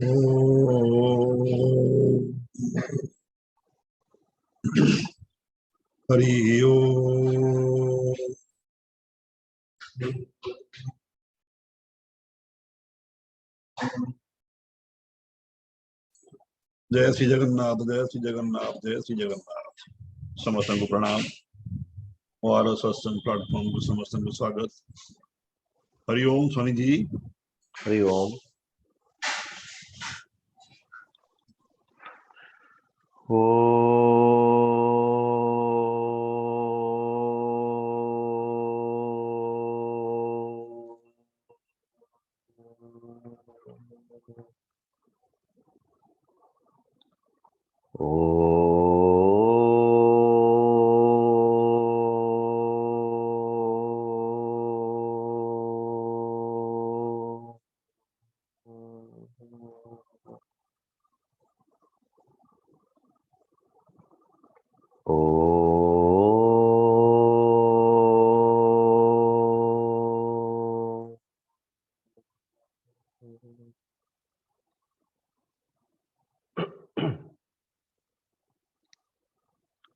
ओम हरि ओम। जय श्री जगन्नाथ, जय श्री जगन्नाथ, जय श्री जगन्नाथ। समस्त को प्रणाम और सत्संग प्लेटफॉर्म को समस्त को स्वागत। हरि ओम स्वामी जी। हरि ओम।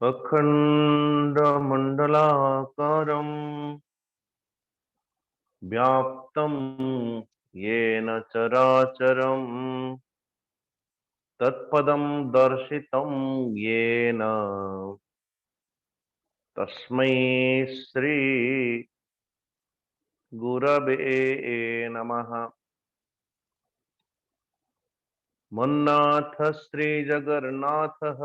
अखण्डमण्डलाकारं व्याप्तं येन चराचरं तत्पदं दर्शितं येन तस्मै श्री गुरवे नमः। मन्नाथ श्री जगन्नाथः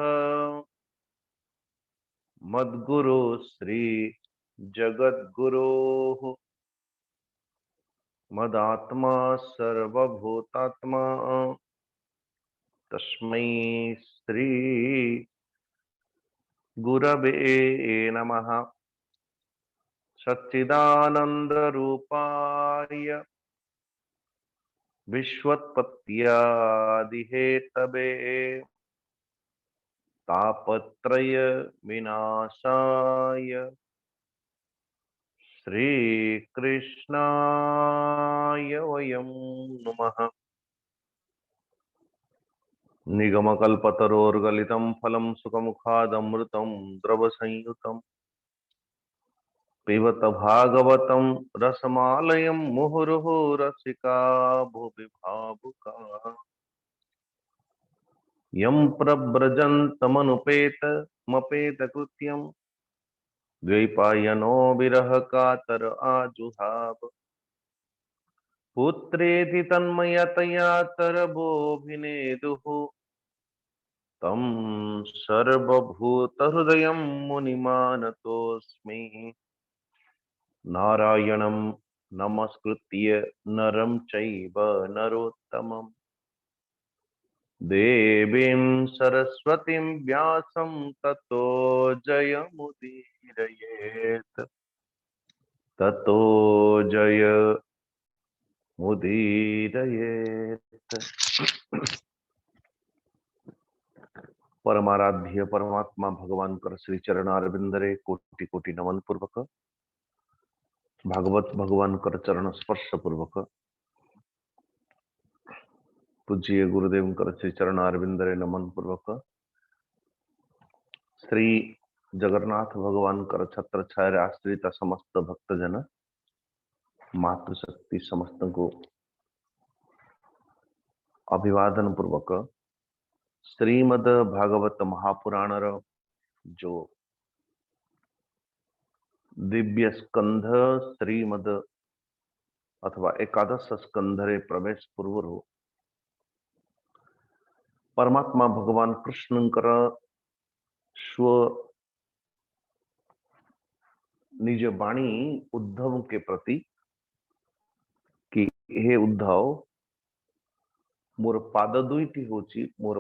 मद्गुरु श्री जगद्गुरोः मदात्मा सर्वभूतात्मा तस्मै श्री गुरवे नमः। सच्चिदानंद रूपाय विश्वोत्पत्त्यादिहेतवे तापत्रय विनाशाय श्रीकृष्णाय वयं नमः। निगमकल्पतरोर्गलितं फलं सुखमुखादमृतं द्रवसंयुतं पिबत भागवतं रसमालयं मुहुर्मुहुः रसिका भुवि भावुकाः। यं प्रव्रजन्तमनुपेतमपेतकृत्यं द्वैपायनो विरह कातर आजुहाव। पुत्रेति तन्मयतया तरवोऽभिनेदुः तं सर्वभूतहृदयं मुनिमानतोऽस्मि। नारायणं नमस्कृत्य नरं चैव नरोत्तमं देवीं सरस्वतीं व्यासं ततो जयमुदीरयेत्। ततो जयमुदीरयेत्। परमाराध्य परमात्मा भगवान कर श्री चरणारविंदरे कोटि कोटि नमन पूर्वक भागवत भगवान कर चरण स्पर्श पूर्वक पूज्य गुरुदेव कर श्री चरणारविंदरे नमन पूर्वक श्री जगन्नाथ भगवान कर छत्र छाया आश्रित समस्त भक्तजन मातृशक्ति समस्त को अभिवादन पूर्वक श्रीमद भागवत महापुराण जो दिव्य स्कंध श्रीमद अथवा एकादश स्कंधरे प्रवेश पूर्व परमात्मा भगवान कृष्णंकर स्व निज वाणी उद्धव के प्रति कि हे उद्धव मोर पाद दुईटी होची मोर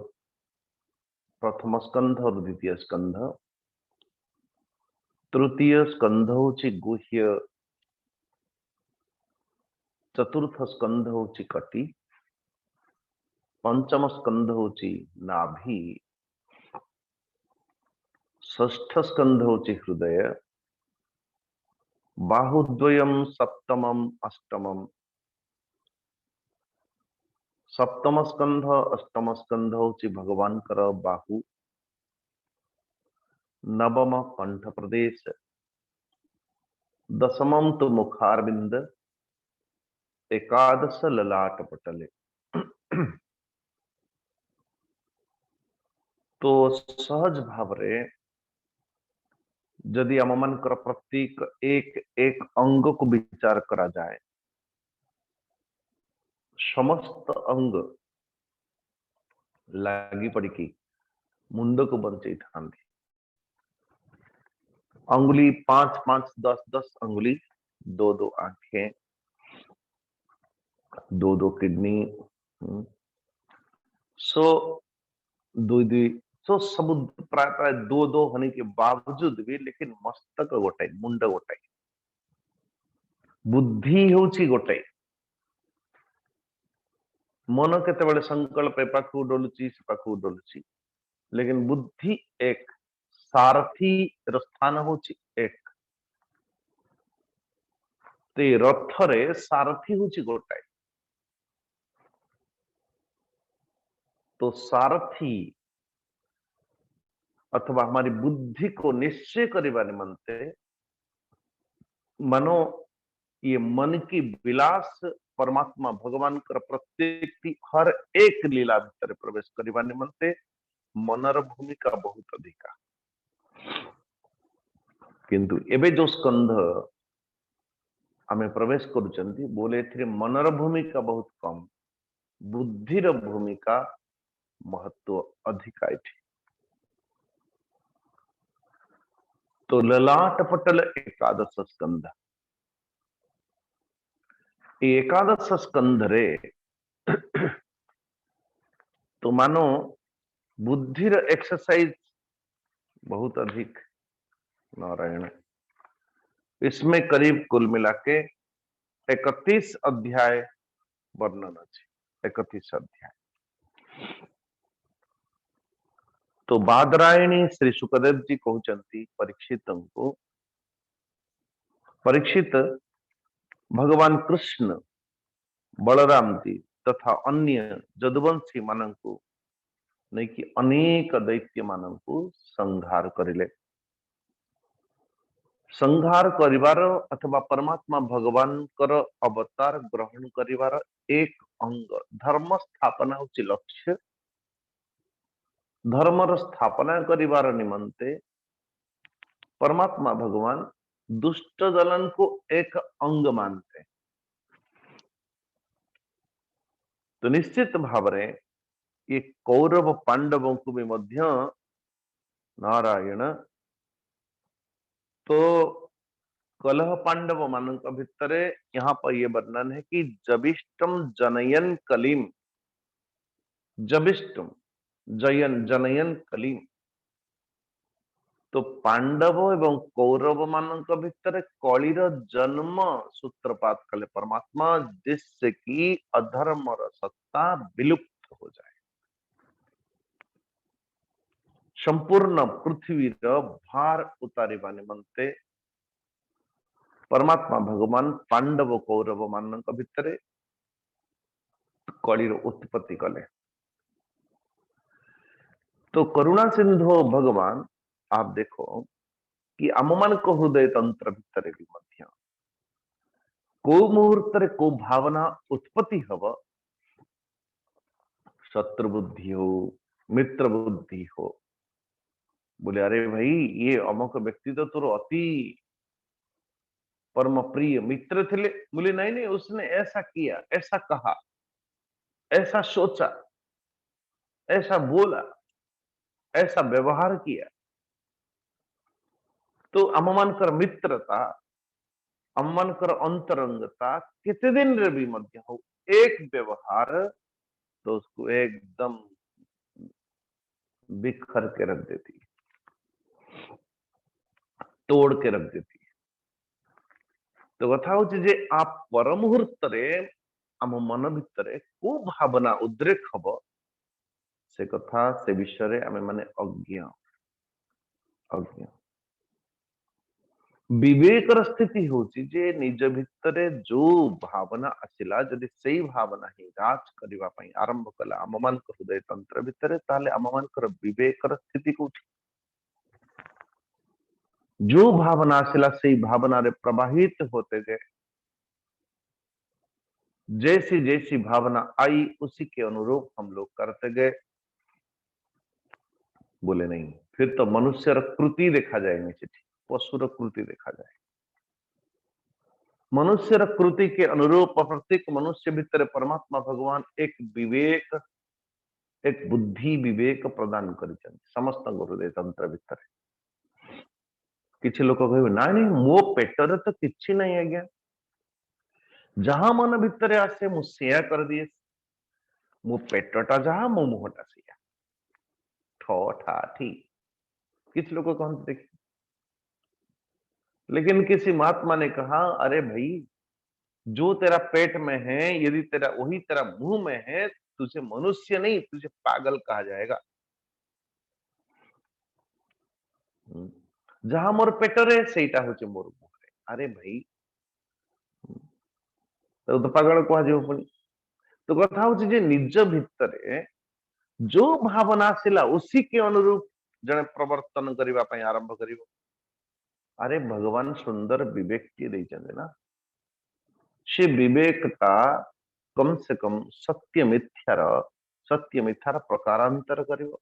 प्रथम स्कंध और द्वितीय स्कंध तृतीय स्कंध होची गुह्य चतुर्थ स्कंध होची कटी पंचम स्कंध होची नाभि षष्ठ स्कंध होची हृदय बाहुद्वयम सप्तमम अष्टमम सप्तम स्कंध अष्टम स्कंध होची भगवान कर बाहु, नवम कंठ प्रदेश, दशमम तो मुखारविंद, एकादश ललाट पटले। तो सहज भाव रे जदि आम मानकर प्रत्येक एक एक अंग को विचार करा जाए, समस्त अंग लगी पड़ी मुंड को बंचे था। अंगुली 5 5 10 10 अंगुली, 2 2 आंखें, 2 2 किडनी, सो 2 2 सो सब प्राय प्राय 2 2 होने के बावजूद भी लेकिन मस्तक गोटाई, मुंड गोटाई, बुद्धि होची गोटाई। मन केते संकल्प ए पाखु डोलुची से पाखु डोलुची, लेकिन बुद्धि एक, सारथी रो स्थान होची एक। ते रथ रे सारथी होची गोटाई। तो सारथी अथवा हमारी बुद्धि को निश्चय करने निमंते मनो ये मन की विलास परमात्मा भगवान कर प्रत्येक की हर एक लीला भीतर प्रवेश करने निमंते मनर भूमिका बहुत अधिका। किंतु एबे जो स्कंध आमे प्रवेश करुचंती बोले थे मनर भूमिका बहुत कम, बुद्धिर भूमिका महत्व अधिका थी। तो ललाट पटल एकादश स्कंध, एकादश स्कंध रे तो मानो बुद्धिर एक्सरसाइज बहुत अधिक नारायण। इसमें करीब कुल मिला के 31 अध्याय वर्णन अच्छे, 31 अध्याय। तो बादरायणी श्री सुखदेव जी कहते परीक्षित को, परीक्षित भगवान कृष्ण बलराम जी तथा अन्य जदुवंशी मान को नहीं कि अनेक दैत्य मान को संहार करिले। संहार करिवार अथवा परमात्मा भगवान कर अवतार ग्रहण करिवार एक अंग धर्म स्थापना होची लक्ष्य। धर्मर स्थापना करिवार निमंते परमात्मा भगवान दुष्ट दलन को एक अंग मानते। तो निश्चित भाव रे ये कौरव पांडवों को भी मध्य नारायण तो कलह पांडव मान भितर यहाँ पर यह वर्णन है कि जबिष्टम जनयन कलीम, जबिष्टम जयन जनयन कलीम। तो पांडव एवं कौरव मान भितर कलिर जन्म सूत्रपात कले परमात्मा, जिससे कि अधर्म सत्ता विलुप्त हो जाए। संपूर्ण पृथ्वी भार उतारिबा निमंते परमात्मा भगवान पांडव कौरव मान भितर कलिर उत्पत्ति कले। तो करुणा सिंधु भगवान आप देखो कि आम मान हृदय तंत्र भितर भी मध्य को मुहूर्त रे को भावना उत्पत्ति हब, शत्रु बुद्धि हो मित्र बुद्धि हो, बोले अरे भाई ये अमुक व्यक्ति तो तुर अति परम प्रिय मित्र थे। बोले नहीं नहीं उसने ऐसा किया, ऐसा कहा, ऐसा सोचा, ऐसा बोला, ऐसा व्यवहार किया। तो आममानकर मित्रता, आममानकर अंतरंगता कितने दिन रे भी मध्य हो एक व्यवहार तो उसको एकदम बिखर के रख देती, तोड़ के रख देती। तो कथा हो जे आप पर मुहूर्त रे आम मन भितर को भावना उद्रेक हब से कथा से विषय आम माने अज्ञ अज्ञ। विवेकर स्थिति होची जे निज भितरे जो भावना आसिला जदि सेई भावना ही राज करिवा पई आरंभ कला आम मान हृदय तंत्र भितरे ताले आम मानकर विवेकर स्थिति कोठी जो भावना आसिला सेई भावना रे प्रवाहित होते गए जैसी जैसी भावना आई उसी के अनुरूप हम लोग करते गए। बोले नहीं फिर तो मनुष्य कृति देखा जाएगी चिट्ठी पशुर कृति देखा जाए मनुष्य कृति के अनुरूप प्रत्येक मनुष्य भीतर परमात्मा भगवान एक विवेक एक बुद्धि विवेक प्रदान कर समस्त हृदय तंत्र भितर किसी लोक कह ना नहीं मो पेटर तो किसी नहीं आज्ञा जहां मन भितर आसे मुझे कर दिए मो पेटटा जहां मो मुहटा से ठा ठीक किसी लोग कहते देखिए लेकिन किसी महात्मा ने कहा अरे भाई जो तेरा पेट में है यदि तेरा वही तेरा मुंह में है तुझे मनुष्य नहीं तुझे पागल कहा जाएगा। जहां मोर पेटरे सेटा होचे मोर मुहरे अरे भाई तो पागल कह तो कथा हूँ जे निज भितरे जो भावना आसिला उसी के अनुरूप जने प्रवर्तन करने आरंभ कर अरे भगवान सुंदर विवेक टी देइछन्ते ना से विवेकता कम से कम सत्य मिथ्यार प्रकारांतर करिवो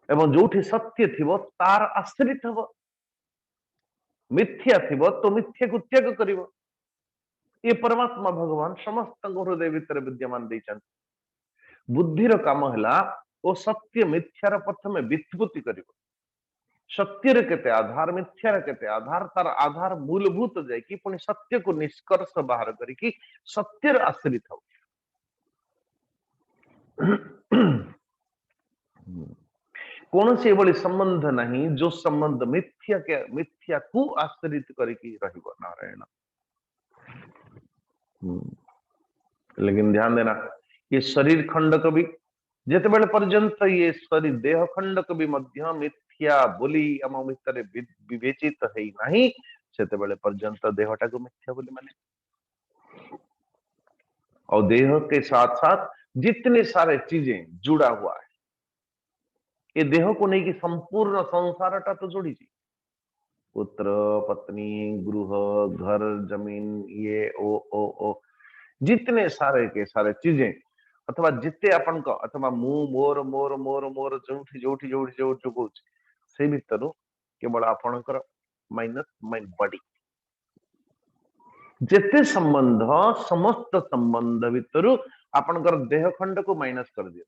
एवं जोठी सत्य थिवो तार आश्रित हबो मिथ्या थिवो तो मिथ्या को त्याग करिवो ये परमात्मा भगवान समस्त हृदय भितर विद्यमान देइछन्ते बुद्धिर काम हला ओ सत्य मिथ्यार प्रथमे व्युत्पत्ति करिवो सत्यर केते आधार मिथ्यार केते आधार तार आधार मूलभूत जाए कि पुणी सत्य को निष्कर्ष बाहर करी सत्यर आश्रित हो कौन से बड़ी संबंध नहीं जो संबंध मिथ्या को आश्रित करके रहिबो नारायण। लेकिन ध्यान देना ये शरीर खंडक भी जिते बेले पर्यंत ये शरीर देह खंडक भी मध्य मिथ्या बोली आम भितर विवेचित है नहीं सेते बेले पर्यंत देहटा को मिथ्या बोली माने और देह के साथ साथ जितने सारे चीजें जुड़ा हुआ है ये देह को नहीं कि संपूर्ण संसारटा तो जोड़ी थी पुत्र पत्नी गृह घर जमीन ये ओ जितने सारे के सारे चीजें अथवा जिते अपन को अथवा मु मोर मोर मोर मोर जोठी जोठी जोठी जोठी कहूँ से भितर केवल आपणकर माइनस माइंड बॉडी जेते संबंध समस्त संबंध भितर आपणकर देह खंड को माइनस कर दियो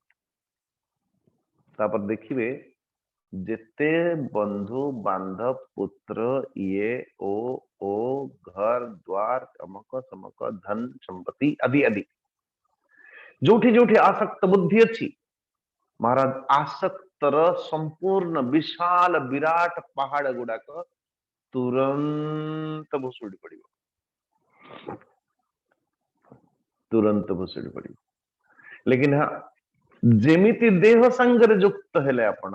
तापर देखिए जेते बंधु बांधव पुत्र ये ओ घर द्वार अमक समक धन संपत्ति आदि आदि जोठी जोठी आसक्त बुद्धि अच्छी महाराज आसक्तर संपूर्ण विशाल विराट पहाड़ गुड़ाक तुरंत भुसुड़ी पड़ो तुरंत भुसुड़ी पड़ो लेकिन हाँ जेमिति देह संगर युक्त हेले आपण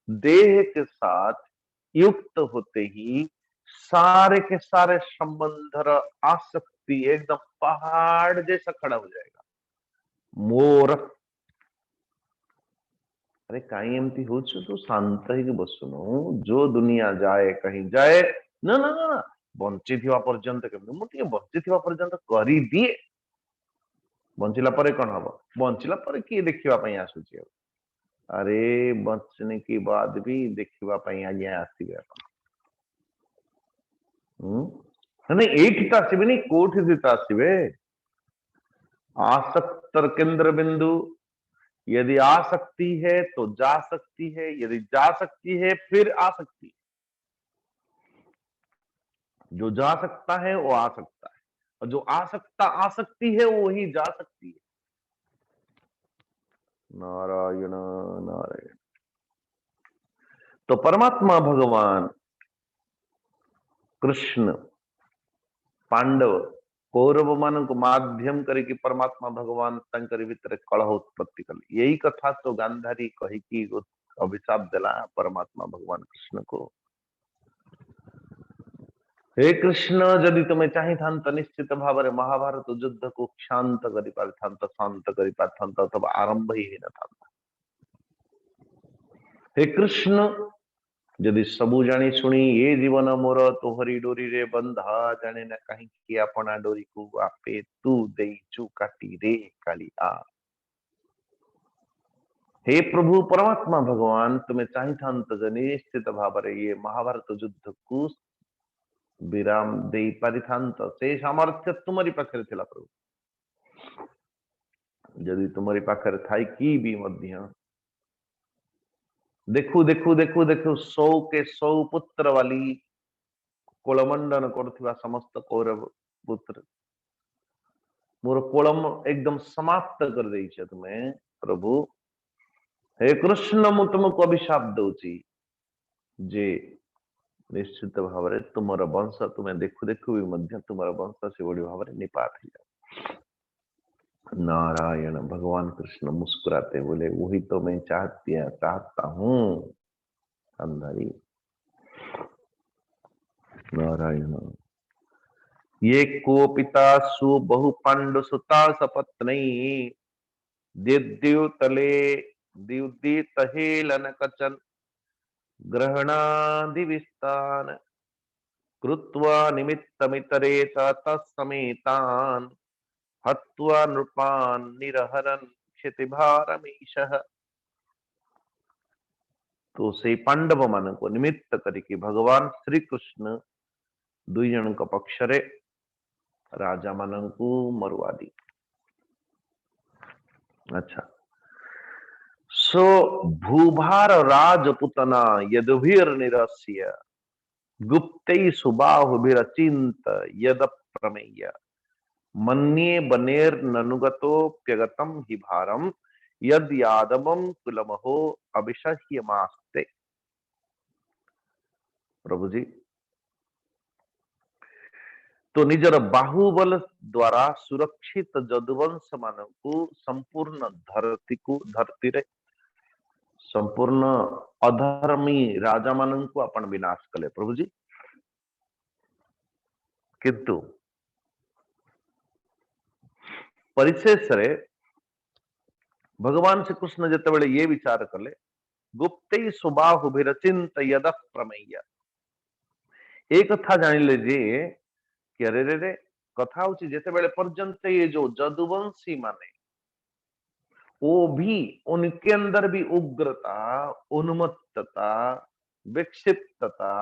देह के साथ युक्त होते ही सारे के सारे संबंध आसक्ति एकदम पहाड़ जैसा खड़ा हो जाएगा मोर अरे कहीं एमती हो तू शांत ही बसुनु जो दुनिया जाए कहीं जाए ना ना ना बंची थिवा पर्यंत केमती मुझे बंची थिवा पर्यंत करी दिए बंचिला परे कौन हम बंचिला परे किए देखिवा पई आसुची अरे बचने के बाद भी देखिवा पई आज्ञा आसीबे नहीं एठी ता आसीबे नहीं कोठी से ता आसीबे आसक्तर केंद्र बिंदु यदि आ सकती है तो जा सकती है यदि जा सकती है फिर आ सकती है जो जा सकता है वो आ सकता है और जो आ सकती है वो वही जा सकती है। नारायण नारायण। तो परमात्मा भगवान कृष्ण पांडव कौरव मान को माध्यम करके परमात्मा भगवान भीतर कलह उत्पत्ति कले यही कथा तो गांधारी कही कि अभिशाप दिला परमात्मा भगवान कृष्ण को हे कृष्ण जदि तुमे चाहिए निश्चित भाव में महाभारत युद्ध को शांत कर शांत कर अथवा आरंभ ही न था। हे कृष्ण जदि सबू जानी सुनी ये जीवन मोर तोहरी डोरी रे बंधा जाने न कहीं अपना डोरी को आपे तू देचु काटी रे कालिया। हे प्रभु परमात्मा भगवान तुम्हें चाहिए निश्चित भाव में ये महाभारत युद्ध को विराम दे पारि से सामर्थ्य तुम्हारी पाखे थिला प्रभु। जदि तुम्हारी पाखे थाई कि भी मध्य देखु देखु देखु देखु 100 के 100 पुत्र वाली कोलमंडन करुवा समस्त कौरव पुत्र मोर कोलम एकदम समाप्त कर दे तुम्हें प्रभु। हे कृष्ण मु तुमको अभिशाप दूची जे निश्चित भाव में तुम वंश तुम्हें देखु देखु भी मध्य तुम वंश से बड़ी भाव में निपात हो जाए। नारायण भगवान कृष्ण मुस्कुराते बोले वही तो मैं चाहता हूं अंधारी। नारायण ये को पिता सु बहु पांडु सुता सपत्नी दिद्युतले द्युदित हेलन कचन ग्रहणादि विस्तान कृत्वा निमित्तमितरे तत्समेतान् हत्वा नृपान् निरहरन् क्षितिभारमीशः। तो से पांडव मान को निमित्त करके भगवान श्री कृष्ण दुई जन का पक्ष रे राजा मान को मरुआदी। अच्छा सो भूभार राजपुतना यदुभिर निरस्य गुप्तै सुबाहुभिरचिंत यद प्रमेय मन्ये बनेर ननुगतोप्यगतम हि भारम यद यादवम कुलमहो अभिषह्यमास्ते। प्रभु जी तो निजर बाहुबल द्वारा सुरक्षित जदुवंश मान को संपूर्ण धरती रे संपूर्ण अधर्मी राजा मान को अपन विनाश कले प्रभु जी। किंतु परिशेष रे भगवान श्री कृष्ण जिते ये विचार कले गुप्त सुबाहुभिरचिंत यद प्रमेय एक कथा जान लीजिए कि अरे रे कथा हूँ जिते पर्यंत ये जो जदुवंशी माने वो भी उनके अंदर भी उग्रता उन्मत्तता विक्षिप्तता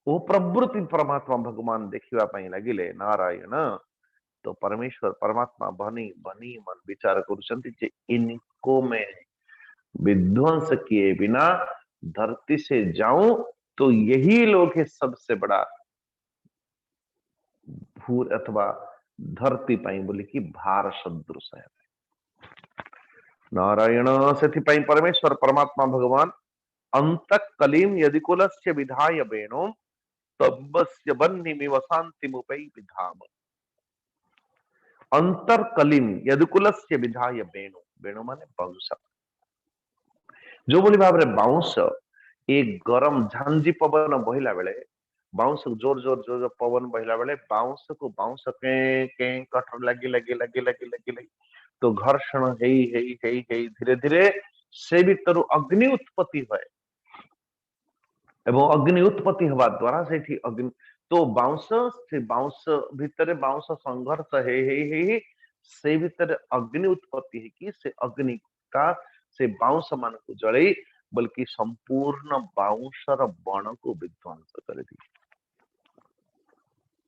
वो प्रवृत्ति परमात्मा भगवान देखा लगिले। नारायण तो परमेश्वर परमात्मा बनी बनी मन विचार कर इनको में विध्वंस किए बिना धरती से जाऊं तो यही लोग है सबसे बड़ा भूर अथवा धरती पाई बोली कि भार सदृश है। नारायण से परमेश्वर परमात्मा भगवान अंतक कलीम यदि कुलस्य विधाय वेणु तब्बस्य बन्निमिव शांतिमुपै विधाम। अंतर कलीम यदि कुलस्य विधाय वेणु वेणु माने बाउंस जो बोली भाव में बाउंस एक गरम झांझी पवन बहिला बेले बाउंस जोर जोर जोर जोर पवन बहिला बेले बाउंस को बाउंस के कठोर लगी लगी लगी लगी लगी लगी तो घर्षण धीरे धीरे से भीतर अग्नि उत्पत्ति हुए एवं अग्नि उत्पत्ति हवा द्वारा से अग्नि तो बाउंस से बाउंस भितर बाउंस संघर्ष है से भीतर अग्नि उत्पत्ति है कि से अग्नि का से बाउंस मान को जड़े बल्कि संपूर्ण बाउंसर बण को विध्वंस कर दी।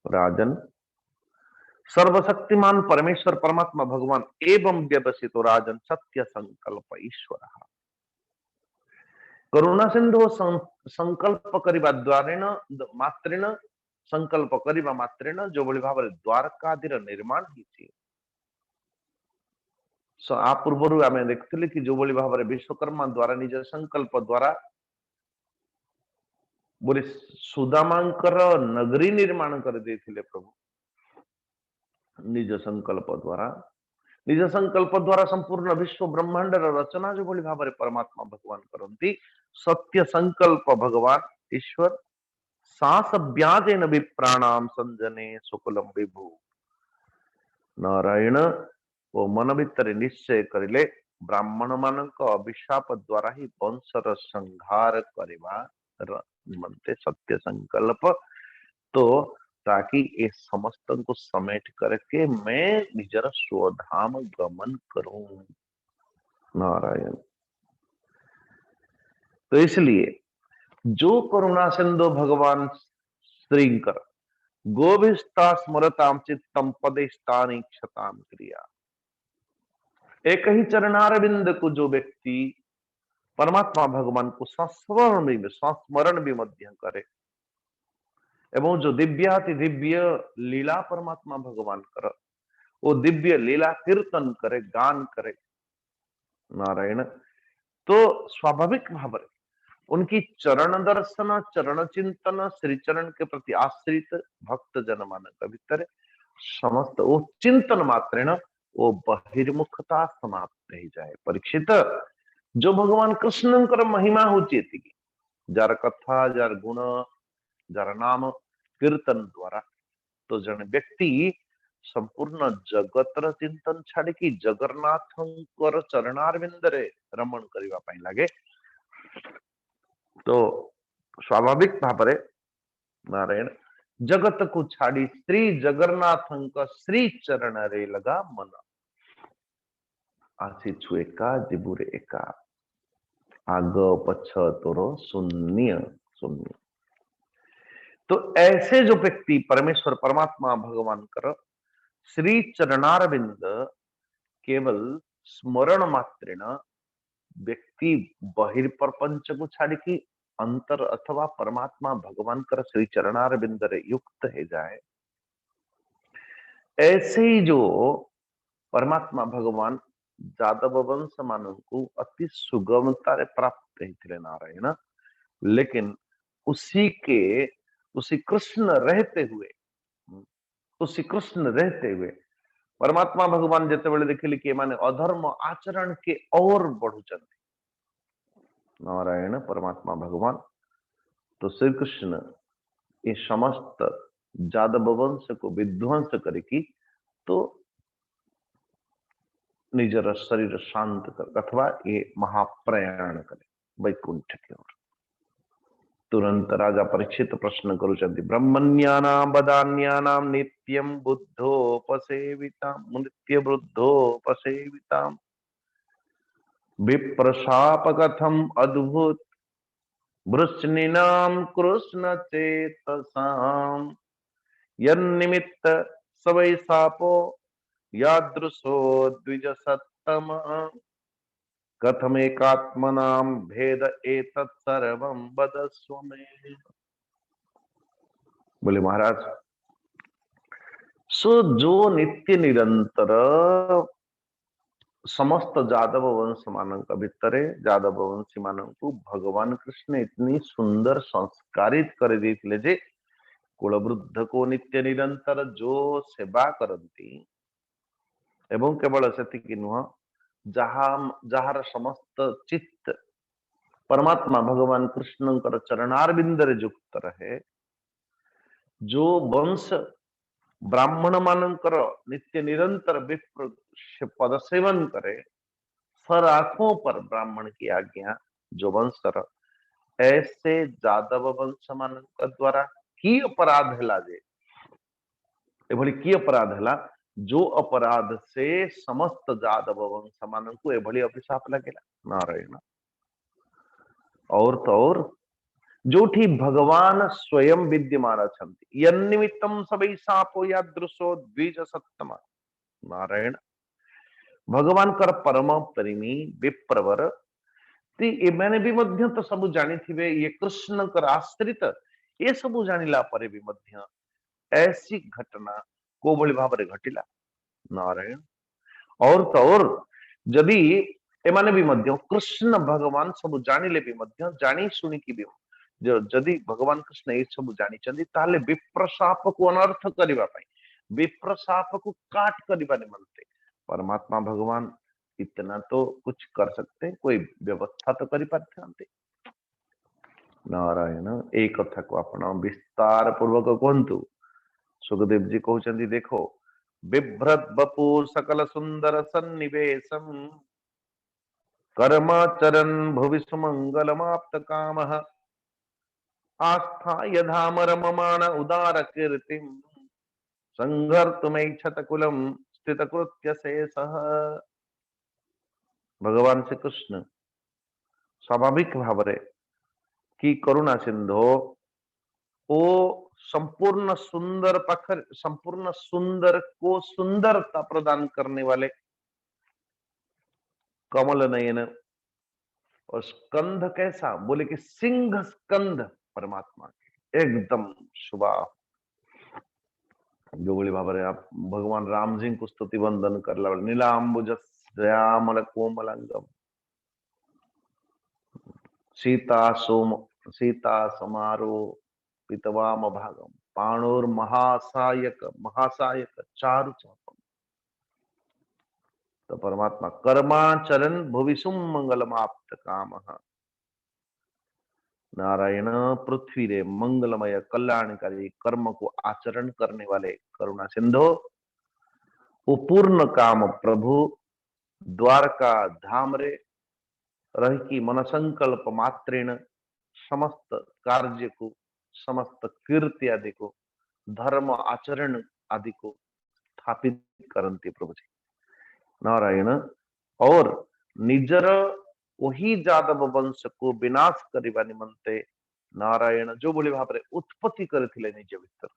राजन सर्वशक्तिमान परमेश्वर परमात्मा भगवान एवं व्यवसित राजन सत्य संकल्प ईश्वर करुणा सिंधु संकल्प करने द्वारा मात्रेण संकल्प करने मात्रेण जो भली भाव द्वारकादीर निर्माण होती आ पूर्व आम देखते कि जो भली भाव विश्वकर्मा द्वारा निज संकल्प द्वारा बोले सुदामांकर नगरी निर्माण कर देथिले प्रभु निज संकल्प द्वारा संपूर्ण विश्व ब्रह्मांड रचना जो भली भाव परमात्मा भगवान करती सत्य संकल्प भगवान ईश्वर सांस व्याजेन विप्राणाम संजने सुकुलम विभु। नारायण ओ मन भितर निश्चय करिले ब्राह्मण मानक अभिशाप द्वारा ही वंशर संहार करवा निमंते सत्य संकल्प, तो ताकि ये समस्त को समेट करके मैं निजर स्वधाम गमन करूं। नारायण। तो इसलिए जो करुणा सिंधु भगवान श्रीकर गोभिस्ता स्मरताम चित्तम पदेस्तानी क्षताम क्रिया। एक ही चरणारविंद को जो व्यक्ति परमात्मा भगवान को संस्मरण भी मध्य करे एवं जो दिव्याति दिव्य लीला परमात्मा भगवान कर वो दिव्य लीला कीर्तन करे, गान करे नारायण, तो स्वाभाविक भाव उनकी चरण दर्शन, चरण चिंतन, श्री चरण के प्रति आश्रित भक्त जन मानक भीतर समस्त वो चिंतन मात्रेण वो बहिर्मुखता समाप्त ही जाए। परीक्षित जो भगवान कृष्णंकर महिमा होची जार कथा, जार गुण, जार नाम कीर्तन द्वारा तो जन व्यक्ति संपूर्ण जगतर चिंतन छाड़ की जगन्नाथंकर चरणारविंदरे रमण करबा पई लागे। तो स्वाभाविक भाव नारायण जगत को छाड़ी श्री जगन्नाथंक श्री चरण रे लगा मन। आसी छु एका जिबुरे एका आग पछ तोरो शून्य शून्य। तो ऐसे जो व्यक्ति परमेश्वर परमात्मा भगवान कर श्री चरणारविंद केवल स्मरण मात्रेण व्यक्ति बहिर्प्रपंच को छाड़ की अंतर अथवा परमात्मा भगवान कर श्री चरणारविंद रे युक्त है जाए। ऐसे ही जो परमात्मा भगवान जादव वंश मानव को अति सुगमता रे प्राप्त होते नारायण, लेकिन उसी कृष्ण रहते हुए परमात्मा भगवान जिते बड़े देखिले कि माने अधर्म आचरण के और बढ़ुचंती नारायण परमात्मा भगवान, तो श्री कृष्ण ये समस्त जादव वंश को विध्वंस करके तो निजर शरीर शांत कर अथवा ये महाप्रयाण करे वैकुंठ की ओर। तुरंत राजा परीक्षित प्रश्न करुचंती ब्रह्मण्यानां वदान्यानां नित्यं बुद्धोपसेवितां नित्य बुद्धोपसेवितां विप्रशाप कथम अद्भुत वृष्णीनां कृष्ण चेतसां यन्निमित्त सवै सापो यादृशो द्विज सत्तम कथमेकात्मनां भेद एतत् सर्वं वदस्व मे। बोले महाराज सो जो नित्य निरंतर समस्त जादव वंश मानक भितरे जादव वंशी मानक भगवान कृष्ण इतनी सुंदर संस्कारित कर देथिले जे कुलवृद्ध को नित्य निरंतर जो सेवा करती एवं केवल सेतिकी नुह जहार समस्त चित्त परमात्मा भगवान कृष्णंकर चरणारविंदरे युक्त रहे, जो वंश ब्राह्मण मानकर नित्य निरंतर विप्र पद सेवन करे सर आंखों पर ब्राह्मण की आज्ञा जो वंश ऐसे जादव वंश मान द्वारा की अपराध है जे एभली की अपराध है जो अपराध से समस्त जादव वंश मान को एभली अभिशाप लगेला नारायण। और तो और जोठी भगवान स्वयं विद्यमान अछंती यन्निमित्तम सबई सापो यादृशो द्विज सत्तम नारायण भगवान कर परम प्रेमी विप्रवर मैंने भी मध्य तो सब जानी थी ये कृष्ण कर आश्रित ये सब जानिला परे भी मध्य ऐसी घटना को बड़ी भाव घटिला नारायण। और तो और जदि एमाने भी मध्य कृष्ण भगवान सब जानिले भी मध्य जानी सुनी की भी जदि भगवान कृष्ण ये सब जानी चंदी ताले विप्रशाप को अनर्थ करिबा पई विप्रशाप को काट करिबा निमंते परमात्मा भगवान इतना तो कुछ कर सकते, कोई व्यवस्था तो करी पाते। नारायण ए कथा को आपण विस्तार पूर्वक कहतु। सुखदेव जी कहते देखो बिभ्रत बपु सकल सुंदर सन्निवेशम कर्माचरन भुवि सुमंगलमाप्त काम आस्था यधामरममाण उदार कीर्तिम संघर्तुमैच्छत कुलम स्थित कृत्य शेषः। भगवान श्री कृष्ण स्वाभाविक भाव कि करुणा सिंधु ओ संपूर्ण सुंदर पाखर संपूर्ण सुंदर को सुंदरता प्रदान करने वाले कमल नयन और स्कंध कैसा बोले कि सिंह स्कंध परमात्मा के एकदम शुभा जो बोली भाव आप भगवान राम जी को स्तुति वंदन करला नीलांबुज श्यामल कोमलांगम सीता समारो पितवाम भागम पाणोर महासायक महासायक चारु चापम। तो परमात्मा कर्माचरण भविषुम मंगलमाप्त काम नारायण पृथ्वी रे मंगलमय कल्याणकारी कर्म को आचरण करने वाले करुणा सिंधु वो पूर्ण काम प्रभु द्वारका धाम रे रही की मन संकल्प मात्रेण समस्त कार्य को समस्त कीर्ति आदि को धर्म आचरण आदि को स्थापित करती प्रभु जी नारायण और निजर वही जादव वंश को विनाश करने निमंते नारायण जो भली भाव उत्पत्ति करथिले निज भीतर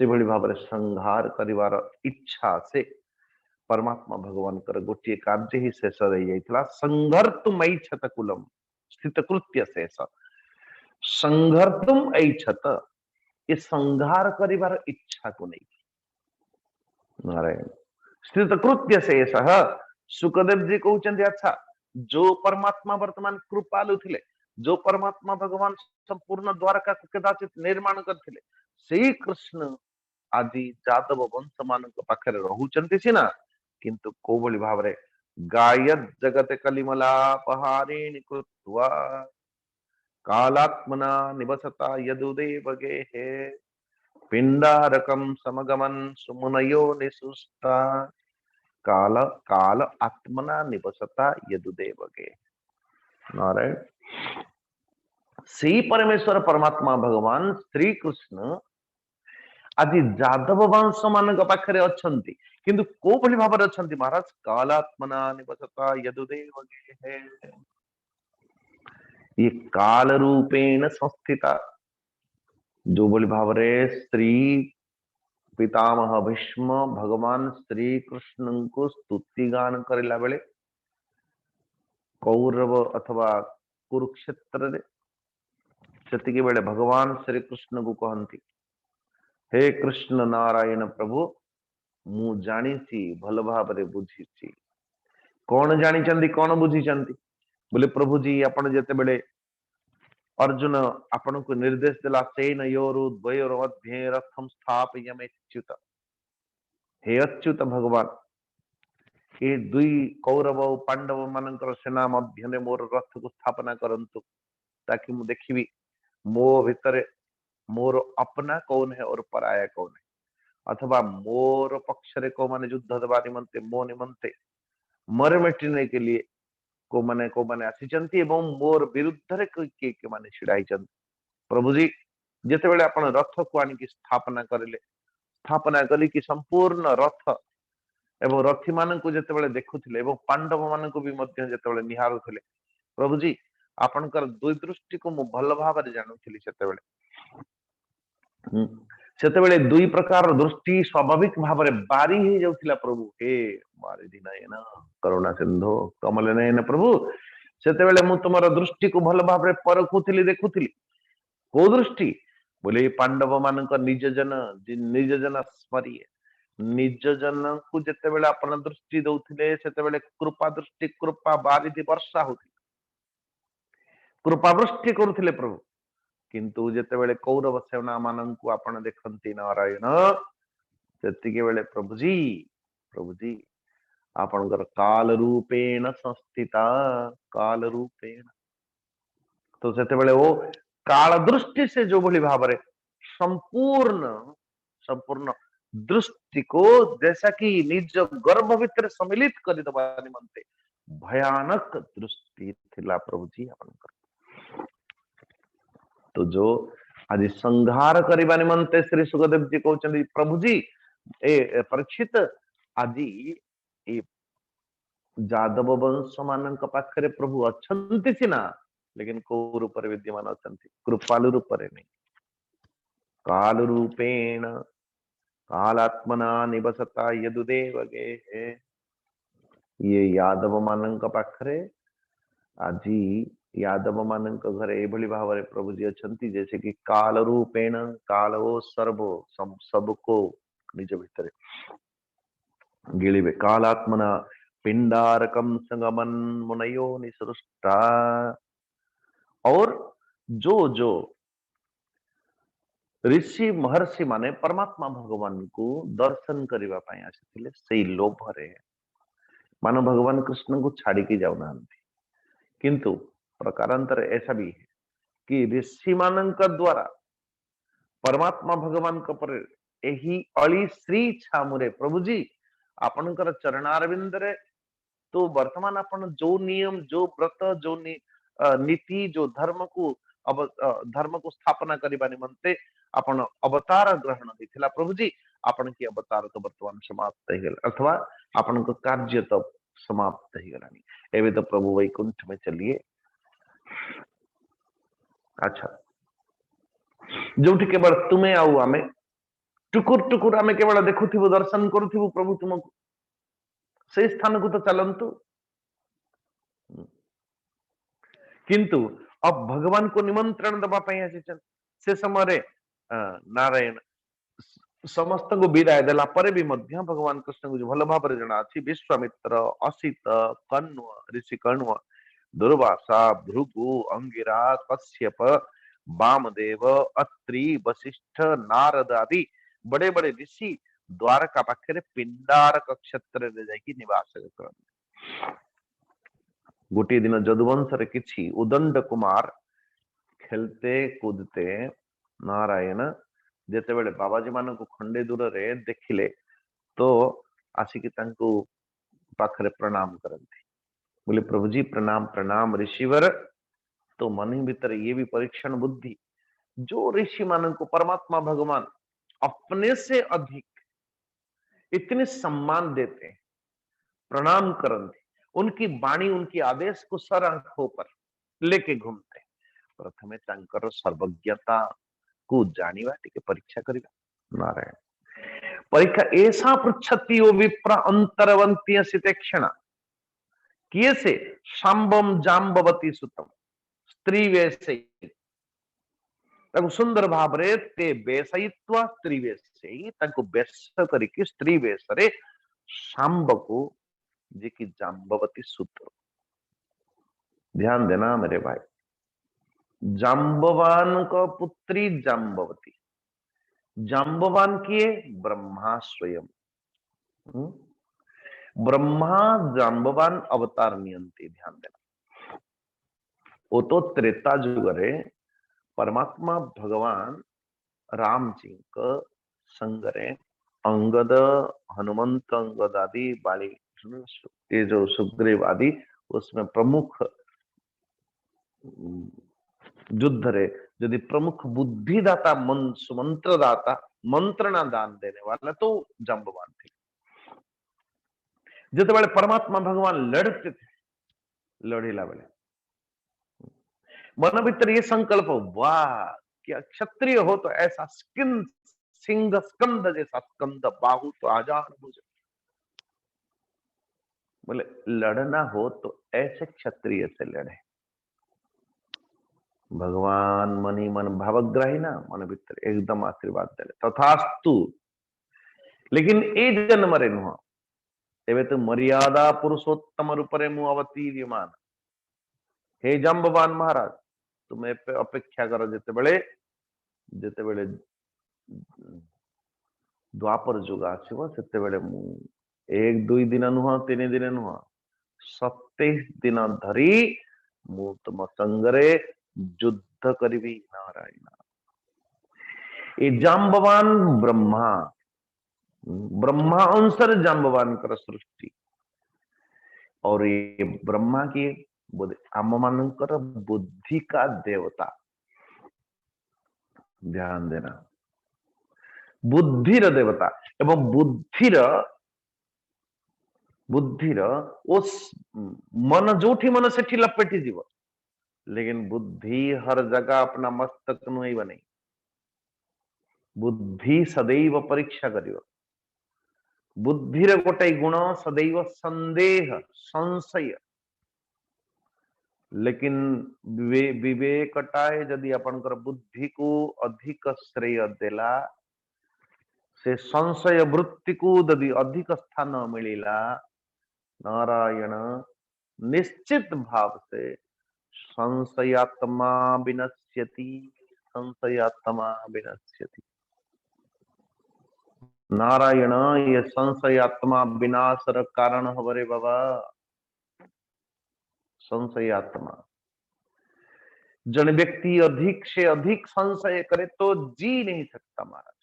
से भली भाव संहार करिवार इच्छा से परमात्मा भगवान कर गोटे कार्य ही शेष रही जाइथिला संघर्तुम ऐच्छत कुलम स्थित कृत्य शेष संघर्तुम ऐच्छत ये संहार करिवार इच्छा को नहीं नारायण स्थित कृत्य शेष सुखदेव जी कहते अच्छा जो परमात्मा वर्तमान कृपालु थिले जो परमात्मा भगवान संपूर्ण द्वारका को कदाचित निर्माण करथिले श्री कृष्ण आदि जादव वंश मान पाखे रहुचंती सिना किंतु कोभली भाव रे गायत जगत कलिमलापहारिणी कृत्वा कालात्मना निवसता यदुदेव गेहे पिंडारकम समगमन सुमुनयो निसुष्टा काल काल आत्मना निवसता यदुदेव गे नारायण सी परमेश्वर परमात्मा भगवान श्री कृष्ण आदि जादव वंश मान पाखे अच्छी किंतु को भली भाव अच्छी महाराज कालात्मना निवसता यदुदेव गे ये काल रूपेण संस्थिता जो भली भाव स्त्री पितामह भीष्म भगवान श्री कृष्ण को स्तुति गान करला बेले कौरव अथवा कुरुक्षेत्र रे सेतिके बेले भगवान श्री कृष्ण को कहती हे कृष्ण नारायण प्रभु मु जानी भल भाव बुझी कौन जानी कौन बुझी बोले प्रभु जी आपण जेते बेले अर्जुन आपण को निर्देश दिला सेन योरु द्वयोर मध्ये रथम स्थापयमेच्युत हे अच्युत भगवान ये दुई कौरव और पांडव मानकर सेना मध्य मोर रथ को स्थापना करंतु ताकि मु देखिबी मो भितर मोर अपना कौन है और पराया कौन है अथवा मोर पक्ष रे को माने युद्ध देवा निमंते मो निमंते मर मिटने के लिए को माने आसीचंती एवं मोर विरुद्ध रे के माने छिड़ाई प्रभु जी जेते बेले आपण रथ को आनी की स्थापना करिले स्थापना करी कि संपूर्ण रथ एवं रथी मान को जेते बेले देखुथिले एवं पांडव मान को भी मध्य जेते बेले निहारुथिले प्रभु जी आपनकर दुई दृष्टि को मु भल भाव रे जानुथिली सेते बेले सेते बेले दुई प्रकार दृष्टि स्वाभाविक भाव रे बारी ही जाउथिला प्रभु हे मारे दिनायन करुणा सिंधु कमल नयन प्रभु सेते बेले मु तुमर दृष्टि को भल भाव रे परखुथिली देखुथिली को दृष्टि बोले पांडव मान निज जन स्मरिए निज जन को जेते बेले अपन दृष्टि दउथिले सेते बेले कृपा दृष्टि कृपा बारिधि वर्षा होती कृपा वृष्टि करुथिले प्रभु किंतु जेते बेले कौरव सेना मान को आपण देखंती नारायण सेतिके बेले प्रभु जी आपनकर काल रूपेण संस्थिता काल रूपेण तो सेते बेले वो काल दृष्टि से जो भली भाव संपूर्ण संपूर्ण दृष्टि को जैसा कि निज गर्भ भितर सम्मिलित कर दबा निमंते भयानक दृष्टि थिला प्रभु जी आपनकर। तो जो आज संहार करबा निमंते श्री सुखदेव जी कहते प्रभु जी ए परीक्षित आज ए जादव वंश मान पाखरे प्रभु अच्छंती सिना लेकिन को रूप विद्यमान अच्छंती कृपालु रूप नहीं काल रूपेण कालात्मना निवसता यदुदेव गे ये यादव मान पाखरे आज यादव मान घरे एभली भाव प्रभु जी अच्छंती जैसे कि काल रूपेण काल ओ सर्वो सबको निज भितर गिलिबे कालात्मना पिंडारकम संगमन मुनयो निसृष्टा और जो जो ऋषि महर्षि माने परमात्मा भगवान को दर्शन करबा पई आसीथिले सेई लोभरे मानो भगवान कृष्ण को छाड़ी के जाऊ नांती किंतु प्रकारांतर ऐसा भी है कि ऋषि मानक द्वारा परमात्मा भगवान पर यही अली श्री छामुरे प्रभु जी आपनकर चरणारविंद रे तो वर्तमान अपन जो नियम जो व्रत जो नीति जो धर्म को धर्म को स्थापना करबा निमंते अपन अवतार ग्रहण दिथिला प्रभु जी अपन की अवतार तो वर्तमान समाप्त हो गेल अथवा अपन को कार्य तो समाप्त हो गलानी एवे तो प्रभु वैकुंठ में चलिए। अच्छा जो केवल तुम्हें आउ आमे टुकुर टुकुर आमे केवल देखुथिबु दर्शन करुथिबु प्रभु तुमको से स्थान को तो चलंतु किंतु अब भगवान को निमंत्रण दबा पाई आसीचन से समय नारायण समस्त को विदाय देला परे भी मध्य भगवान कृष्ण को भल भाव जना अछि विश्वामित्र असित कण्व ऋषि कण्व दुर्वासा भृगु अंगिरा कश्यप वामदेव अत्रि वशिष्ठ नारद आदि बड़े बड़े ऋषि द्वारका पाखे पिंडारक क्षेत्र रे जाई निवास करन गोटे दिन जदुवंश रे किछि उदंड कुमार खेलते कूदते नारायण जेते बेले बाबाजी मान को खंडे दूर रे देखिले तो आसिकी तांको पाखरे प्रणाम करंती बोले प्रभु जी प्रणाम प्रणाम ऋषिवर तो मन भीतर ये भी परीक्षण बुद्धि जो ऋषि मान को परमात्मा भगवान अपने से अधिक इतने सम्मान देते प्रणाम करते उनकी वाणी उनकी आदेश को सर आंखों पर लेके घूमते प्रथमे तांकर सर्वज्ञता को जानिबा टिके परीक्षा करिबा नारायण परीक्षा ऐसा पृच्छति ओ विप्र अंतरवंती सितेक्षणा किए से शांबम जाम्बवती सुतम स्त्री वेशे ताको सुंदर भाव रे ते बेसयित्वा स्त्री वेशे ताको बेस करिके स्त्री वेश रे शांब को जे की जाम्बवती सूत्र ध्यान देना मेरे भाई जाम्बवान का पुत्री जाम्बवती जाम्बवान किए ब्रह्मा स्वयं ब्रह्मा जाम्बवान अवतार नियंती ध्यान देना वो तो त्रेता युग रे परमात्मा भगवान राम जी का संगरे अंगद हनुमंत अंगद आदि बाली ये जो सुग्रीव आदि उसमें प्रमुख युद्ध रे यदि प्रमुख बुद्धिदाता सुमंत्र दाता मंत्रणा दान देने वाला तो जाम्बवान थे जिते बड़े परमात्मा भगवान लड़ते थे लड़ीला बेले मन भीतर ये संकल्प वाह क्या क्षत्रिय हो तो ऐसा सिंह स्कंद जैसा स्कंद बाहु तो आजान भुज बोले लड़ना हो तो ऐसे क्षत्रिय से लड़े भगवान मनी मन भावग्राही ना मन भीतर एकदम आशीर्वाद दे तथास्तु लेकिन ए जन्म रे नुह एवे तो मर्यादा पुरुषोत्तम रूप रे मु अवतीर्यमान हे जाम्बवान महाराज तुम्हें अपेक्षा कर जेते बेले द्वापर जुग आसीबो सेते बेले मु एक दुई दिन नुह तीन दिन नुह 27 दिन धरी मु तुम संगरे युद्ध युद्ध करिबी नारायण। ये जाम्बवान ब्रह्मा ब्रह्मा अनुसार जाम्बवान कर सृष्टि और ये ब्रह्मा की आम मानकर बुद्धि का देवता। ध्यान देना, बुद्धिर देवता एवं बुद्धिर उस मन जोठी मन से लपेटी जीव, लेकिन बुद्धि हर जगह अपना मस्तक नुई बनी। बुद्धि सदैव परीक्षा करियो। बुद्धिर गोटे गुण सदैव संदेह संशय, लेकिन विवेकटाए जदि आपनकर बुद्धि को अधिक श्रेय देला, से संशय वृत्ति को यदि अधिक स्थान मिलिला, नारायण निश्चित भाव से संशयात्मा विनश्यति, संशयात्मा विनश्यति। नारायण ये संशयात्मा विनाशर कारण हवरे बाबा। संशयात्मा जन व्यक्ति अधिक से अधिक संशय करे तो जी नहीं सकता महाराज।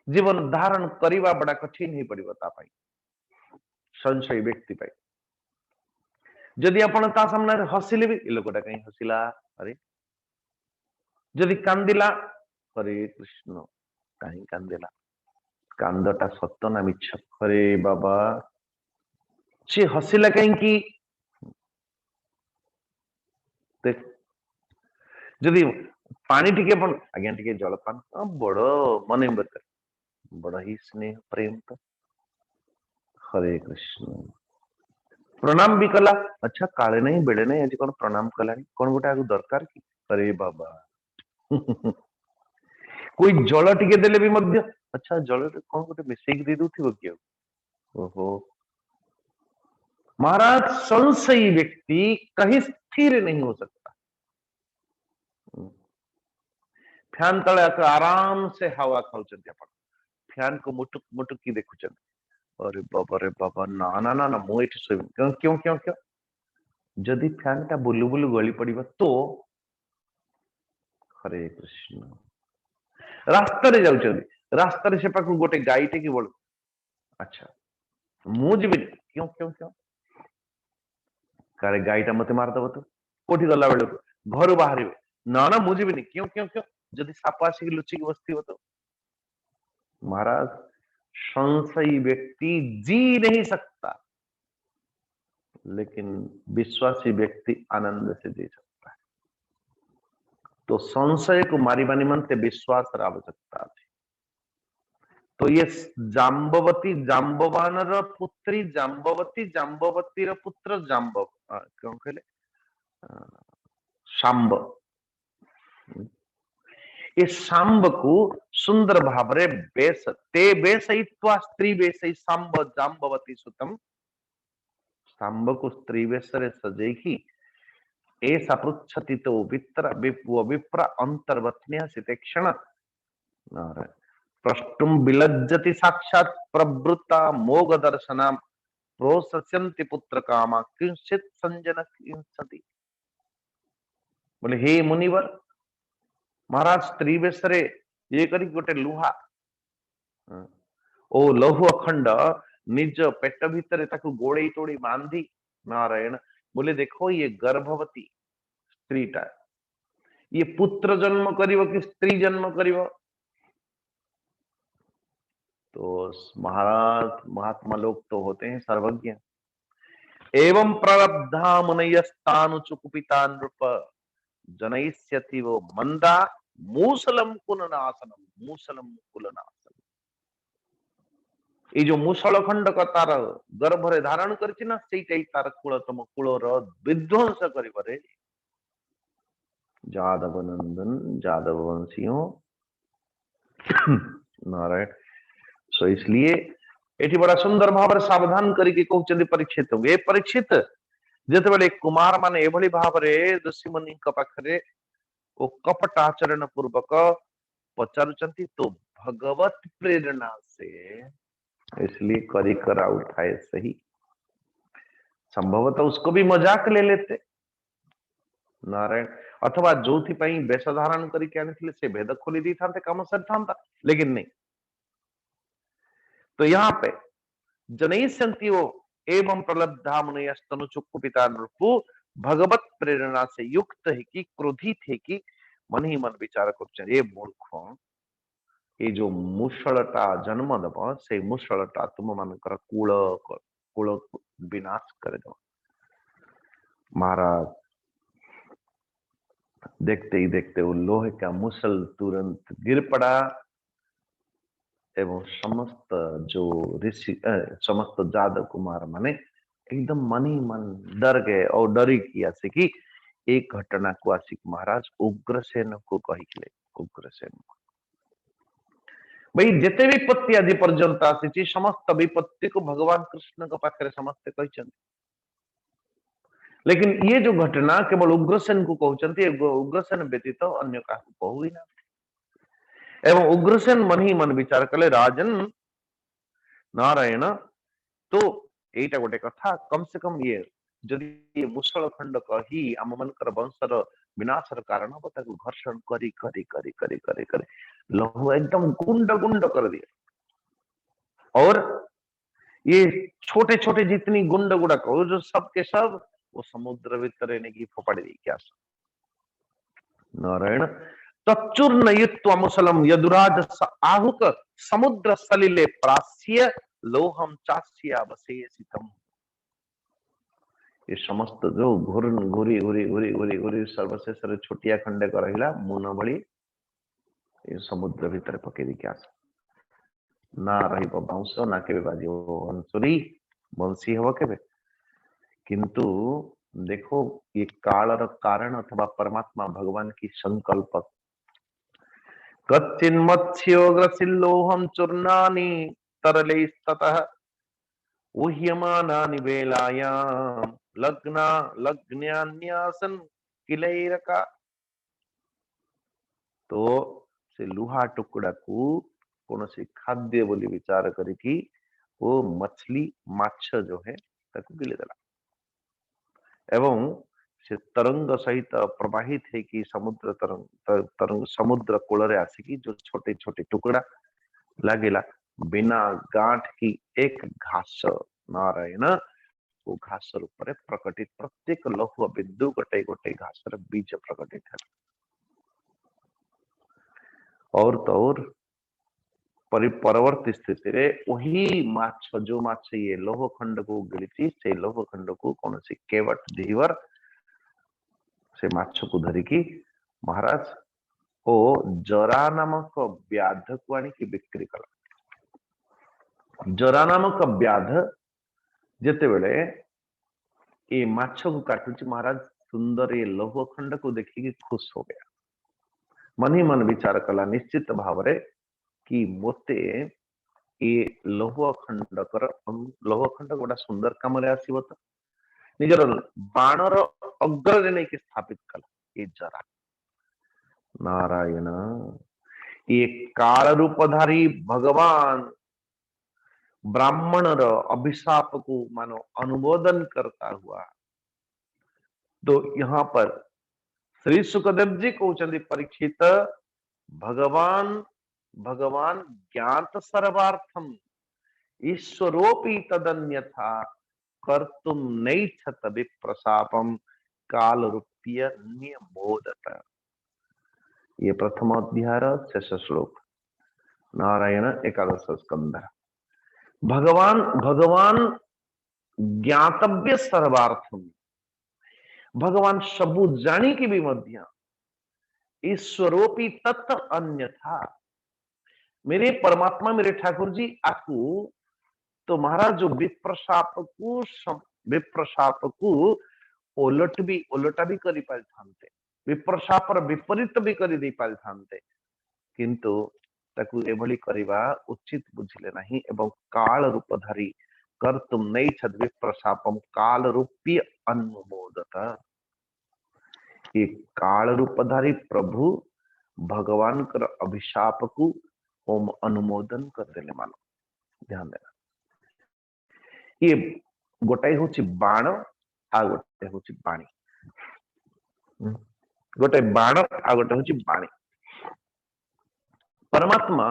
जीवन धारण करिवा बड़ा कठिन ही पड़िबो ता पाई, संशय व्यक्ति पाई। जदि आपण ता सामने हसिले भी, ए लोकटा कहीं हसिला, अरे जदि कांदिला, हरे कृष्ण कहीं कांदिला, कांदटा सत्य ना मिछ, अरे बाबा से हसिला कहीं देख। जदि पानी टिके पण आज्ञा टिके जलपान बड़ मन बड़ ही स्नेह प्रेम तो हरे कृष्ण प्रणाम भी कला। अच्छा काले नहीं बेड़े नहीं आज कौन प्रणाम कला कौन गोटे आगु दरकार कि अरे बाबा कोई जल टिके देले भी मध्य अच्छा जल कौन गोटे मिसेक दे दूथिबो कि। ओहो महाराज संशयी व्यक्ति कहीं स्थिर नहीं हो सकता। फैन तले आराम से हवा खाऊचंती आपण, फैन को मुटुक मुटुकी देखुचंती, अरे बाबा ना ना ना ना मु एठी सोइबि। क्यों क्यों क्यों क्यों जदि फैन टा बुलु बुलु गली पड़िबा तो। हरे कृष्ण रास्ता रे जाउचंती, रास्ता रे से पाखु गोटे गाईटे की बोल, अच्छा मु जीबिनी, क्यों क्यों क्यों कारे गाईटा मते मारदब तो। कोठी गला बेले घर बाहरिबे, ना ना मु जीबिनी, क्यों क्यों क्यों जदि साप आसिक लुचिक बसथिबो तो। महाराज संशयी व्यक्ति जी नहीं सकता, लेकिन विश्वासी व्यक्ति आनंद से जी सकता है। तो संशय को मारिबा निमंते विश्वास आवश्यकता थी। तो ये जाम्बवती जाम्बवान पुत्री जाम्बवती, जाम्बवती पुत्र जाम्बव क्यों कहले शाम्ब। ये शाम्ब को सुंदर भावरे बेस ते बेसयित्वा स्त्री बेसई शाम्ब जाम्बवती सुतम। शाम्ब को स्त्री बेसरे सजेखी ऐसा पृच्छति तो विप्र अंतर्वत्न्या सितेक्षण प्रष्टुम विलज्जति साक्षात प्रवृत्ता मोग दर्शनाम प्रोसस्यन्ति पुत्र कामा किंचित संजन किंसति। बोले हे मुनिवर महाराज स्त्री बेसरे ये करी गोटे लुहा ओ लौह अखंड निज पेट भितर ताकू गोड़े तोड़ी बांधी। नारायण बोले देखो ये गर्भवती स्त्रीटा ये पुत्र जन्म करिवो कि स्त्री जन्म करिवो। तो महाराज महात्मा लोग तो होते हैं सर्वज्ञ। एवं प्रलब्धा मुनयस्तानुचुकुपिता नृप जनयिष्यति वो मंदा मूसलम कुलनाशनम, मूसलम कुलनाशनम। ये जो मूसल खंड का तार गर्भरे धारण करछि ना सेइटाई तार कुलतम कुलर विध्वंस करिवरे। जादव नंदन जादव वंशियों नारायण। सो इसलिए एठी बड़ा सुंदर भाव सावधान करके कहते परीक्षित ये परीक्षित जिते कुमार मान एभली भाव ऋषि मुनि पाखरे ओ कपट आचरण पूर्वक पचारुचंती तो भगवत प्रेरणा से इसलिए करी करा उठाए सही। संभवतः उसको भी मजाक ले लेते नारायण। अथवा जो वेश धारण करके आनी से भेद खोली दी था काम सर था, लेकिन नहीं। तो यहाँ पे जनैस्यन्ति एवं प्रलब्धा मुनयस्तनु चुक्कु पिता नृपु भगवत प्रेरणा से युक्त है कि क्रोधित है कि मन ही मन विचार कर ये मूर्ख ये जो मुसलटा जन्म दब से मुसलटा तुम मानकर कूल विनाश कर दो। महाराज देखते ही देखते वो लोहे का मुसल तुरंत गिर पड़ा एवं समस्त जो ऋषि समस्त जादव कुमार माने एकदम मन ही मन डर गए और डरी किया से कि एक घटना को आसिक महाराज उग्रसेन को कही उग्रसेन भाई जिते विपत्ति आदि पर्यंत आसी समस्त विपत्ति को भगवान कृष्ण के पाखे समस्ते कहते, लेकिन ये जो घटना केवल उग्रसेन को कहते उग्रसेन व्यतीत तो अन्य का कहू ही ना। एवं उग्रसेन मन ही मन विचार कले राजन नारायण तो यहीटा गोटे कथा कम से कम ये जदि ये मुसल खंड कही आम मनकर वंशर विनाशर कारण हम ताको घर्षण करी करी करी करी करी करी लहू एकदम गुंड गुंड कर दिया और ये छोटे छोटे जितनी गुंड गुड़ाक जो सब के सब वो समुद्र भीतर की फोपाड़ी दी क्या नारायण तच्चूर्णयुत्वा मुसलम यदुराज आहुक समुद्र सलिले प्रास्य लोहम चास्यावशेषितम। ये समस्त जो घूरी घूरी घूरी घूरी घूरी घूरी सर्वशेष छोटिया खंडे का रहिला मुन भली ये समुद्र भीतर पके दी क्या ना रही बाउंस ना के बाजी अंसुरी बंसी हवा के किंतु देखो ये कालर कारण अथवा परमात्मा भगवान की संकल्प कच्चिन्मत्स्योग्रसिल्लोहम चूर्णानि तरले ततः उह्यमानानि वेलायां लग्ना लग्न्यान्यासन किलैरका। तो से लुहा टुकड़ा को कौन से खाद्य बोली विचार करी वो मछली माछ जो है ताकू गिले देला एवं से तरंग सहित प्रवाहित है कि समुद्र तरंग समुद्र कूल आसिकी जो छोटे छोटे टुकड़ा लगेला बिना गांठ की एक घास नारायण वो घास रूप प्रकटित प्रत्येक लौह बिंदु गोटे गोटे घास बीज प्रकटित है और तो और परवर्ती स्थिति रे वही माछ जो माछ ये लौह खंड को गिली से लौह खंड को कौन सी केवट धीवर से माछ को धरिकी महाराज ओ जरा नामक व्याध को आनी बिक्री कला। जरा नामक व्याध जिते बेले ये माछ को काटुची महाराज सुंदर ये लौह खंड को देखिए खुश हो गया मन ही मन विचार कला निश्चित भाव रे कि मोते ये लौह खंड गोटा सुंदर काम आसो तो निजर बाणर अग्र नहीं स्थापित कला ये जरा नारायण ये काल रूपधारी भगवान ब्राह्मणर अभिशाप को मानो अनुमोदन करता हुआ तो यहाँ पर श्री सुखदेव जी कहते परीक्षित भगवान भगवान ज्ञात सर्वार्थम ईश्वरोपि तदन्यथा कर्तुम नैच्छत विप्रशापम काल रूप्य नियमोदत। ये प्रथम अध्याय शेष श्लोक नारायण एकादश स्कंद। भगवान भगवान ज्ञातव्य सर्वार्थम भगवान सबू जानी की भी मध्य ईश्वरोपि तत् अन्यथा मेरे परमात्मा मेरे ठाकुर जी आपको तो महाराज जो विप्रशाप को ओलटा भी करी पारिथांते विप्रशाप विपरीत भी करी दे पारिथांते किंतु ताकू एभली करिबा उचित बुझिले नहीं एवं काल रूपधारी कर तुम नहीं छद विप्रशापम काल रूपी अनुमोदत। ये काल रूपधारी प्रभु भगवान कर अभिशाप को ओम अनुमोदन कर देले मानो ध्यान देना ये गोटाई होची बाण आ गोटाई होची बाणी गोटे बाण आ गोटे हूँ बाणी। परमात्मा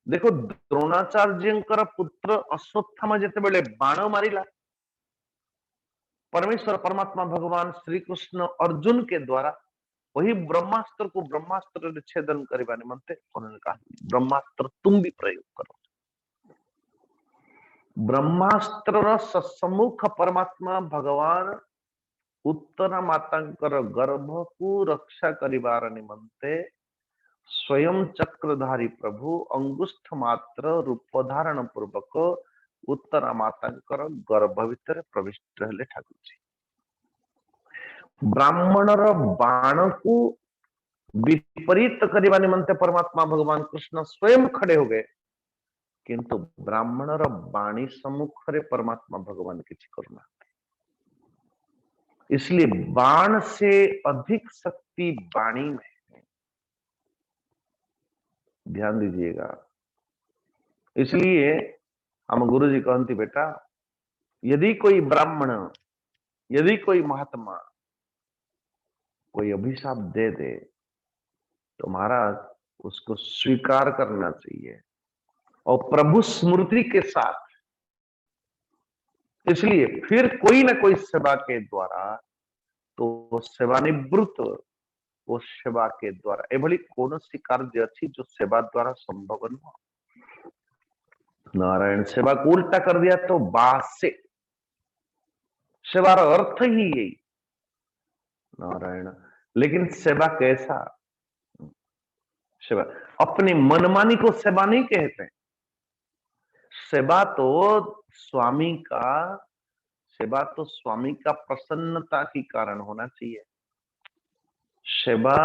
देखो द्रोणाचार्य पुत्र अश्वत्थामा जितेबाला बाण मारिला, परमेश्वर परमात्मा भगवान श्री कृष्ण अर्जुन के द्वारा वही ब्रह्मास्त्र को ब्रह्मास्त्र छेदन करने निमंते उन्होंने कहा ब्रह्मास्त्र तुम भी प्रयोग करो। ब्रह्मास्त्र सम्मुख परमात्मा भगवान उत्तरा मातांकर गर्भ को रक्षा करिवार निमंते स्वयं चक्रधारी प्रभु अंगुष्ठ मात्र रूप धारण पूर्वक उत्तरा मातांकर गर्भ भितर प्रविष्ट हेले ठाकुर जी। ब्राह्मणर बाण को विपरीत करने निमंते परमात्मा भगवान कृष्ण स्वयं खड़े हो गए, किंतु ब्राह्मणर बाणी सम्मुख रे परमात्मा भगवान किसी करना। इसलिए बाण से अधिक शक्ति वाणी में है, ध्यान दीजिएगा। इसलिए हम गुरु जी कहती बेटा यदि कोई ब्राह्मण यदि कोई महात्मा कोई अभिशाप दे दे तो महाराज उसको स्वीकार करना चाहिए और प्रभु स्मृति के साथ। इसलिए फिर कोई ना कोई सेवा के द्वारा तो सेवानिवृत्त वो सेवा के द्वारा एभली कौन सी कार्य अच्छी जो सेवा द्वारा संभव न हो। नारायण सेवा को उल्टा कर दिया तो बास से सेवार अर्थ ही यही नारायण। लेकिन सेवा कैसा सेवा अपनी मनमानी को सेवा नहीं कहते। सेवा तो स्वामी का प्रसन्नता की कारण होना चाहिए। सेवा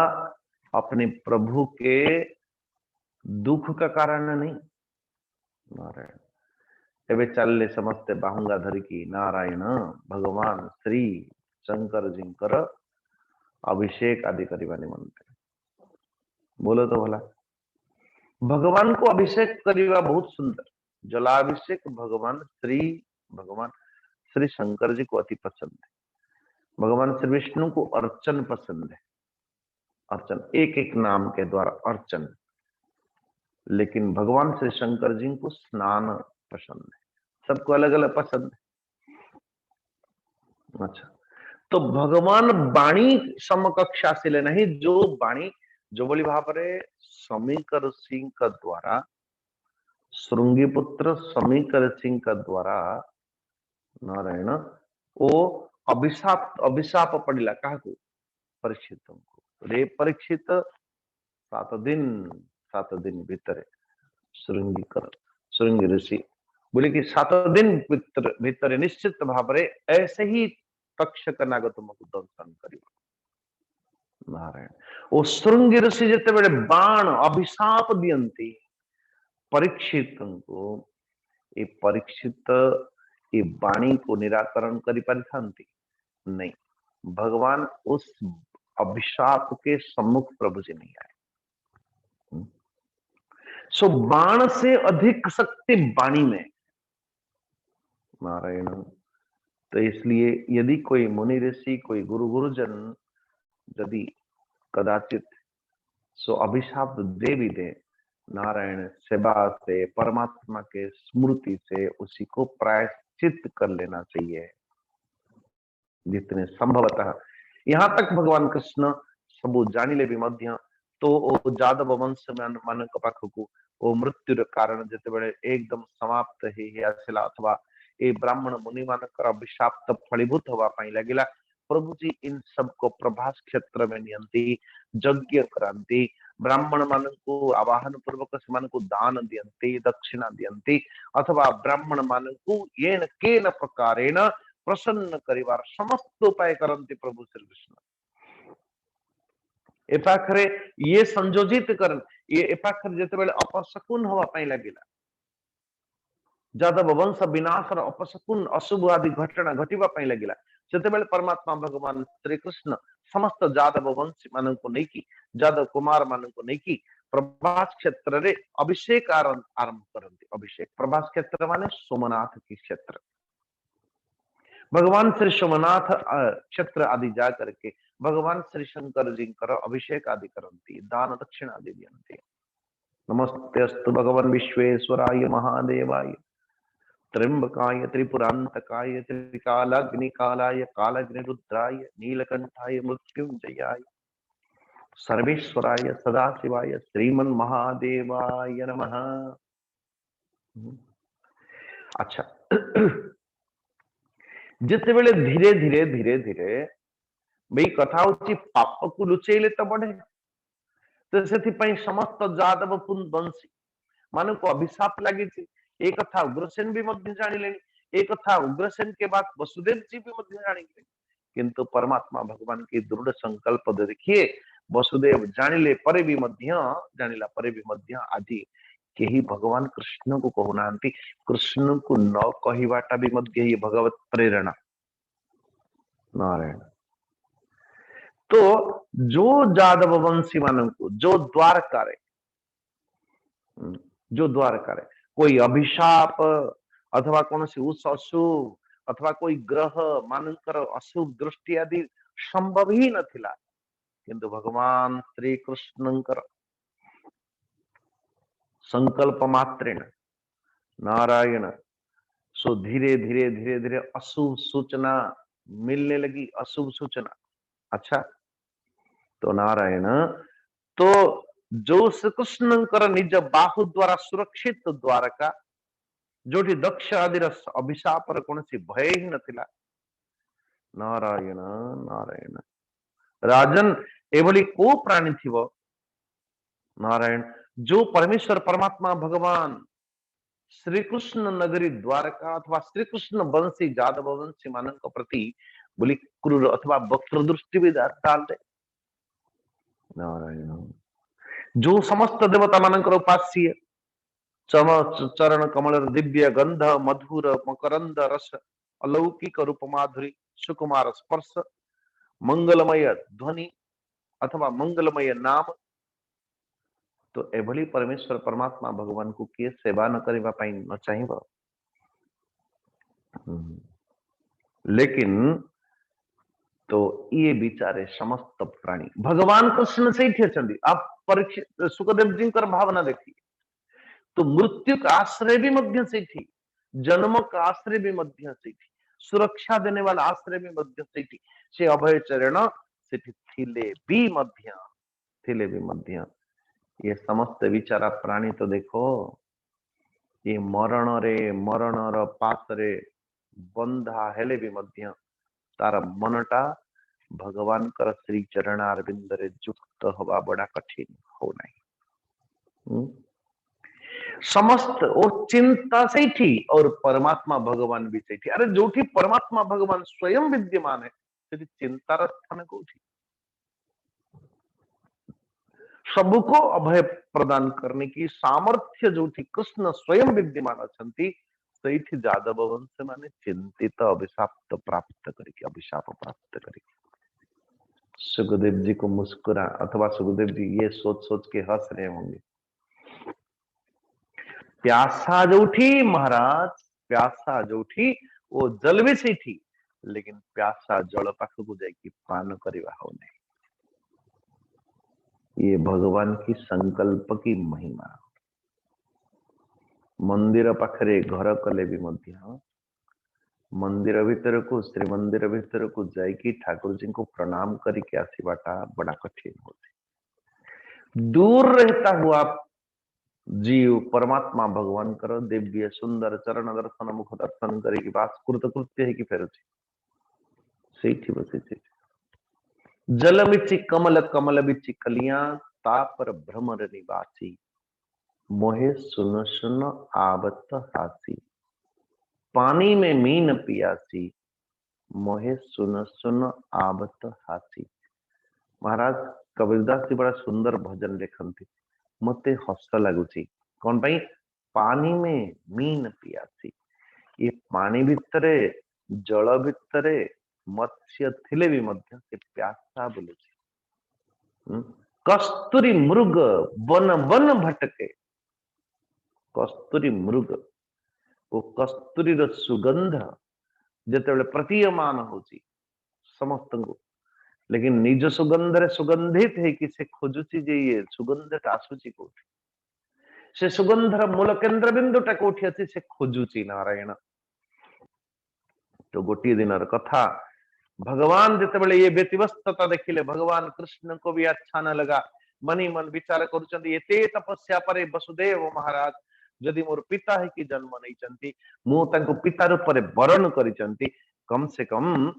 अपने प्रभु के दुख का कारण नहीं। नारायण एवं चलले समस्ते बाहुंगा धरिकी नारायण भगवान श्री शंकर जी अभिषेक आदि करने निमंते बोलो तो भला भगवान को अभिषेक करवा बहुत सुंदर। जलाभिषेक भगवान श्री शंकर जी को अति पसंद है। भगवान श्री विष्णु को अर्चन पसंद है। अर्चन एक एक नाम के द्वारा अर्चन, लेकिन भगवान श्री शंकर जी को स्नान पसंद है। सबको अलग अलग पसंद है। अच्छा तो भगवान बाणी समकक्षा से ले नहीं जो बाणी जो बोली भावरे समीकर सिंह का द्वारा श्रृंगी पुत्र समीकर सिंह का द्वारा नारायण वो अभिशाप पड़िला क्या परीक्षित को रे परीक्षित 7 दिन भीतर श्रृंगी ऋषि बोले कि 7 दिन भीतर निश्चित भाव ऐसे ही तक्षक नाग तुमको दर्शन कर। नारायण वो श्रृंगी ऋषि जिते बड़े बाण अभिशाप दियंती परीक्षित को ये परीक्षित ये वाणी को निराकरण करी पारिथांती नहीं। भगवान उस अभिशाप के सम्मुख प्रभु जी नहीं आए। सो बाण से अधिक शक्ति वाणी में नारायण। तो इसलिए यदि कोई मुनि ऋषि कोई गुरुजन यदि कदाचित सो अभिशाप दे भी दे नारायण सेवा से परमात्मा के स्मृति से उसी को प्रायश्चित कर लेना चाहिए जितने संभवतः। यहाँ तक भगवान कृष्ण सबू जानिले भी मध्य तो जादव वंश मान पाखकू वो मृत्यु कारण जिते एकदम समाप्त ही आसला अथवा ए ब्राह्मण मुनि मानकर अभिशाप फलीभूत हवा लगिला। प्रभु जी इन सब को प्रभास क्षेत्र में नियंती यज्ञ करांती ब्राह्मण मान को आवाहन पूर्वक से दान दियंती दक्षिणा दियंती अथवा ब्राह्मण मान को येन केन प्रकारेण प्रसन्न करिवार समस्त उपाय करंती प्रभु श्री कृष्ण। एपाखरे ये संयोजित कर ये एपाखरे जितेबाला अपशकुन हवा लगिला जादव वंश विनाश अपशकुन अशुभ आदि घटना घटवा लगिला से परमात्मा भगवान श्री कृष्ण समस्त जादव वंश मान को नहीं की जादव कुमार मान को नहीं की प्रभास क्षेत्र रे अभिषेक आरंभ करती। अभिषेक प्रभास क्षेत्र माने सोमनाथ की क्षेत्र। भगवान श्री सोमनाथ क्षेत्र आदि जा करके भगवान श्री शंकर जी अभिषेक आदि करती, दान दक्षिण आदि दियन्ति। नमस्तेस्तु भगवान विश्वेश्वराय महादेवाय त्र्यंबकाय त्रिपुरांतकाय त्रिकालाग्निकालाय कालाग्निरुद्राय नीलकंठाय मृत्युंजयाय सर्वेश्वराय सदाशिवाय श्रीमन महादेवाय नमः। अच्छा, जिते बेले धीरे धीरे धीरे धीरे भाई कथा होची पाप को लुचेले तो बढ़े, तो से समस्त जादव वंशी मान को अभिशाप लगी। एक कथा उग्रसेन भी मध्य जानिले, एक कथा उग्रसेन के बाद वसुदेव जी भी मध्य जानिले, किंतु परमात्मा भगवान की दृढ़ संकल्प देखिए वसुदेव जानिले परे भी मध्य जानिला परे भी मध्य आदि केही भगवान कृष्ण को कहूना, कृष्ण को न कहवाटा भी मध्य ये भगवत प्रेरणा नारायण। तो जो जादव वंशी मान को जो द्वारका रे कोई अभिशाप अथवा कौन सी उस अशुभ अथवा कोई ग्रह मानकर अशुभ दृष्टि आदि संभव ही नथिला, किंतु भगवान श्री कृष्णंकर संकल्प मात्रेण नारायण सो धीरे धीरे धीरे धीरे अशुभ सूचना मिलने लगी, अशुभ सूचना। अच्छा, तो नारायण तो जो श्री कृष्णंकर निज बाहु द्वारा सुरक्षित द्वारका जोटी दक्ष आदि अभिशाप कौन सी भय ही नथिला। नारायण नारायण राजन एभली को प्राणी थिव नारायण जो परमेश्वर परमात्मा भगवान श्री कृष्ण नगरी द्वारका अथवा श्री कृष्ण वंशी जादव वंशी मान प्रति बोली क्रूर अथवा वक्र दृष्टि भी डाल दे। नारायण जो समस्त देवता मान उपास्य चरण कमल दिव्य गंध मधुर मकरंद रस अलौकिक रूप माधुरी सुकुमार स्पर्श मंगलमय ध्वनि अथवा मंगलमय नाम, तो एभली परमेश्वर परमात्मा भगवान को किए सेवा न करबा पाई न चाहिबो। लेकिन तो ये विचारे समस्त प्राणी भगवान कृष्ण से ही अछंती। आप परीक्षित सुखदेव जी भावना देखिए, तो मृत्यु का आश्रय भी मध्य से थी, जन्म का आश्रय भी मध्य से थी, सुरक्षा देने वाला आश्रय भी मध्य से थी, से अभय चरण से थिले भी मध्य। ये समस्त विचारा प्राणी तो देखो ये मरणर पासरे बंधा हेले भी मध्य तार मनटा भगवान कर श्री चरणारविंद रे युक्त हवा बड़ा कठिन हो नहीं। समस्त वो चिंता से थी और परमात्मा भगवान भी से थी। अरे जो थी परमात्मा भगवान स्वयं विद्यमान है, तो चिंतार स्थान को थी सबको अभय प्रदान करने की सामर्थ्य जो थी कृष्ण स्वयं विद्यमान अछंती, सही थी जादव वंश माने चिंतित अभिशाप प्राप्त करके अभिशाप प्राप्त करके। सुखदेव जी को मुस्कुरा अथवा सुखदेव जी ये सोच सोच के हंस रहे होंगे, प्यासा जो थी महाराज प्यासा जो थी वो जल भी से थी, लेकिन प्यासा जल पाख को जाकि पान करवा हो नहीं। ये भगवान की संकल्प की महिमा। मंदिर पाखरे घर कले भी मध्य मंदिर भीतर को श्रीमंदिर भीतर को जाकि ठाकुर जी को प्रणाम करके आसवाटा बड़ा कठिन होते। दूर रहता हुआ जीव परमात्मा भगवान कर दिव्य सुंदर चरण दर्शन मुख दर्शन करके बास कृतकृत्य है कि फेरुची सेठी बसी जल बिची कमल कमल बिची कलियां तापर भ्रमर निवासी मोहे सुन सुन आवत हासी पानी में मीन पियासी मोहे सुन सुन आवत हासी। महाराज कबीरदास जी बड़ा सुंदर भजन लिखती, मते हस लगुची कौन पाई पानी में मीन पियासी। ये पानी भितरे जल भितरे मत्स्य थिले भी मध्य से प्यासा बोलुची। कस्तूरी मृग वन वन भटके, कस्तूरी मृग वो कस्तूरी सुगंध जिते प्रतीयमान होची समस्त को लेकिन निज सुगंध रे सुगंधित है कि से खोजुची जे ये सुगंधटा आसुची कोठी से सुगंधर मूल केंद्र बिंदुटा कोठी अछि से खोजुची नारायण। तो गोटे दिन कथा भगवान जितेबले ये व्यतिवस्थता देखिले भगवान कृष्ण को भी अच्छा न लगा मनी मन विचार करुचंदी एते तपस्या परे वसुदेव महाराज जदि मोर पिता है कि जन्म नहीं चंती मु तांको पिता रूप रे वरण करिचंती कम से कम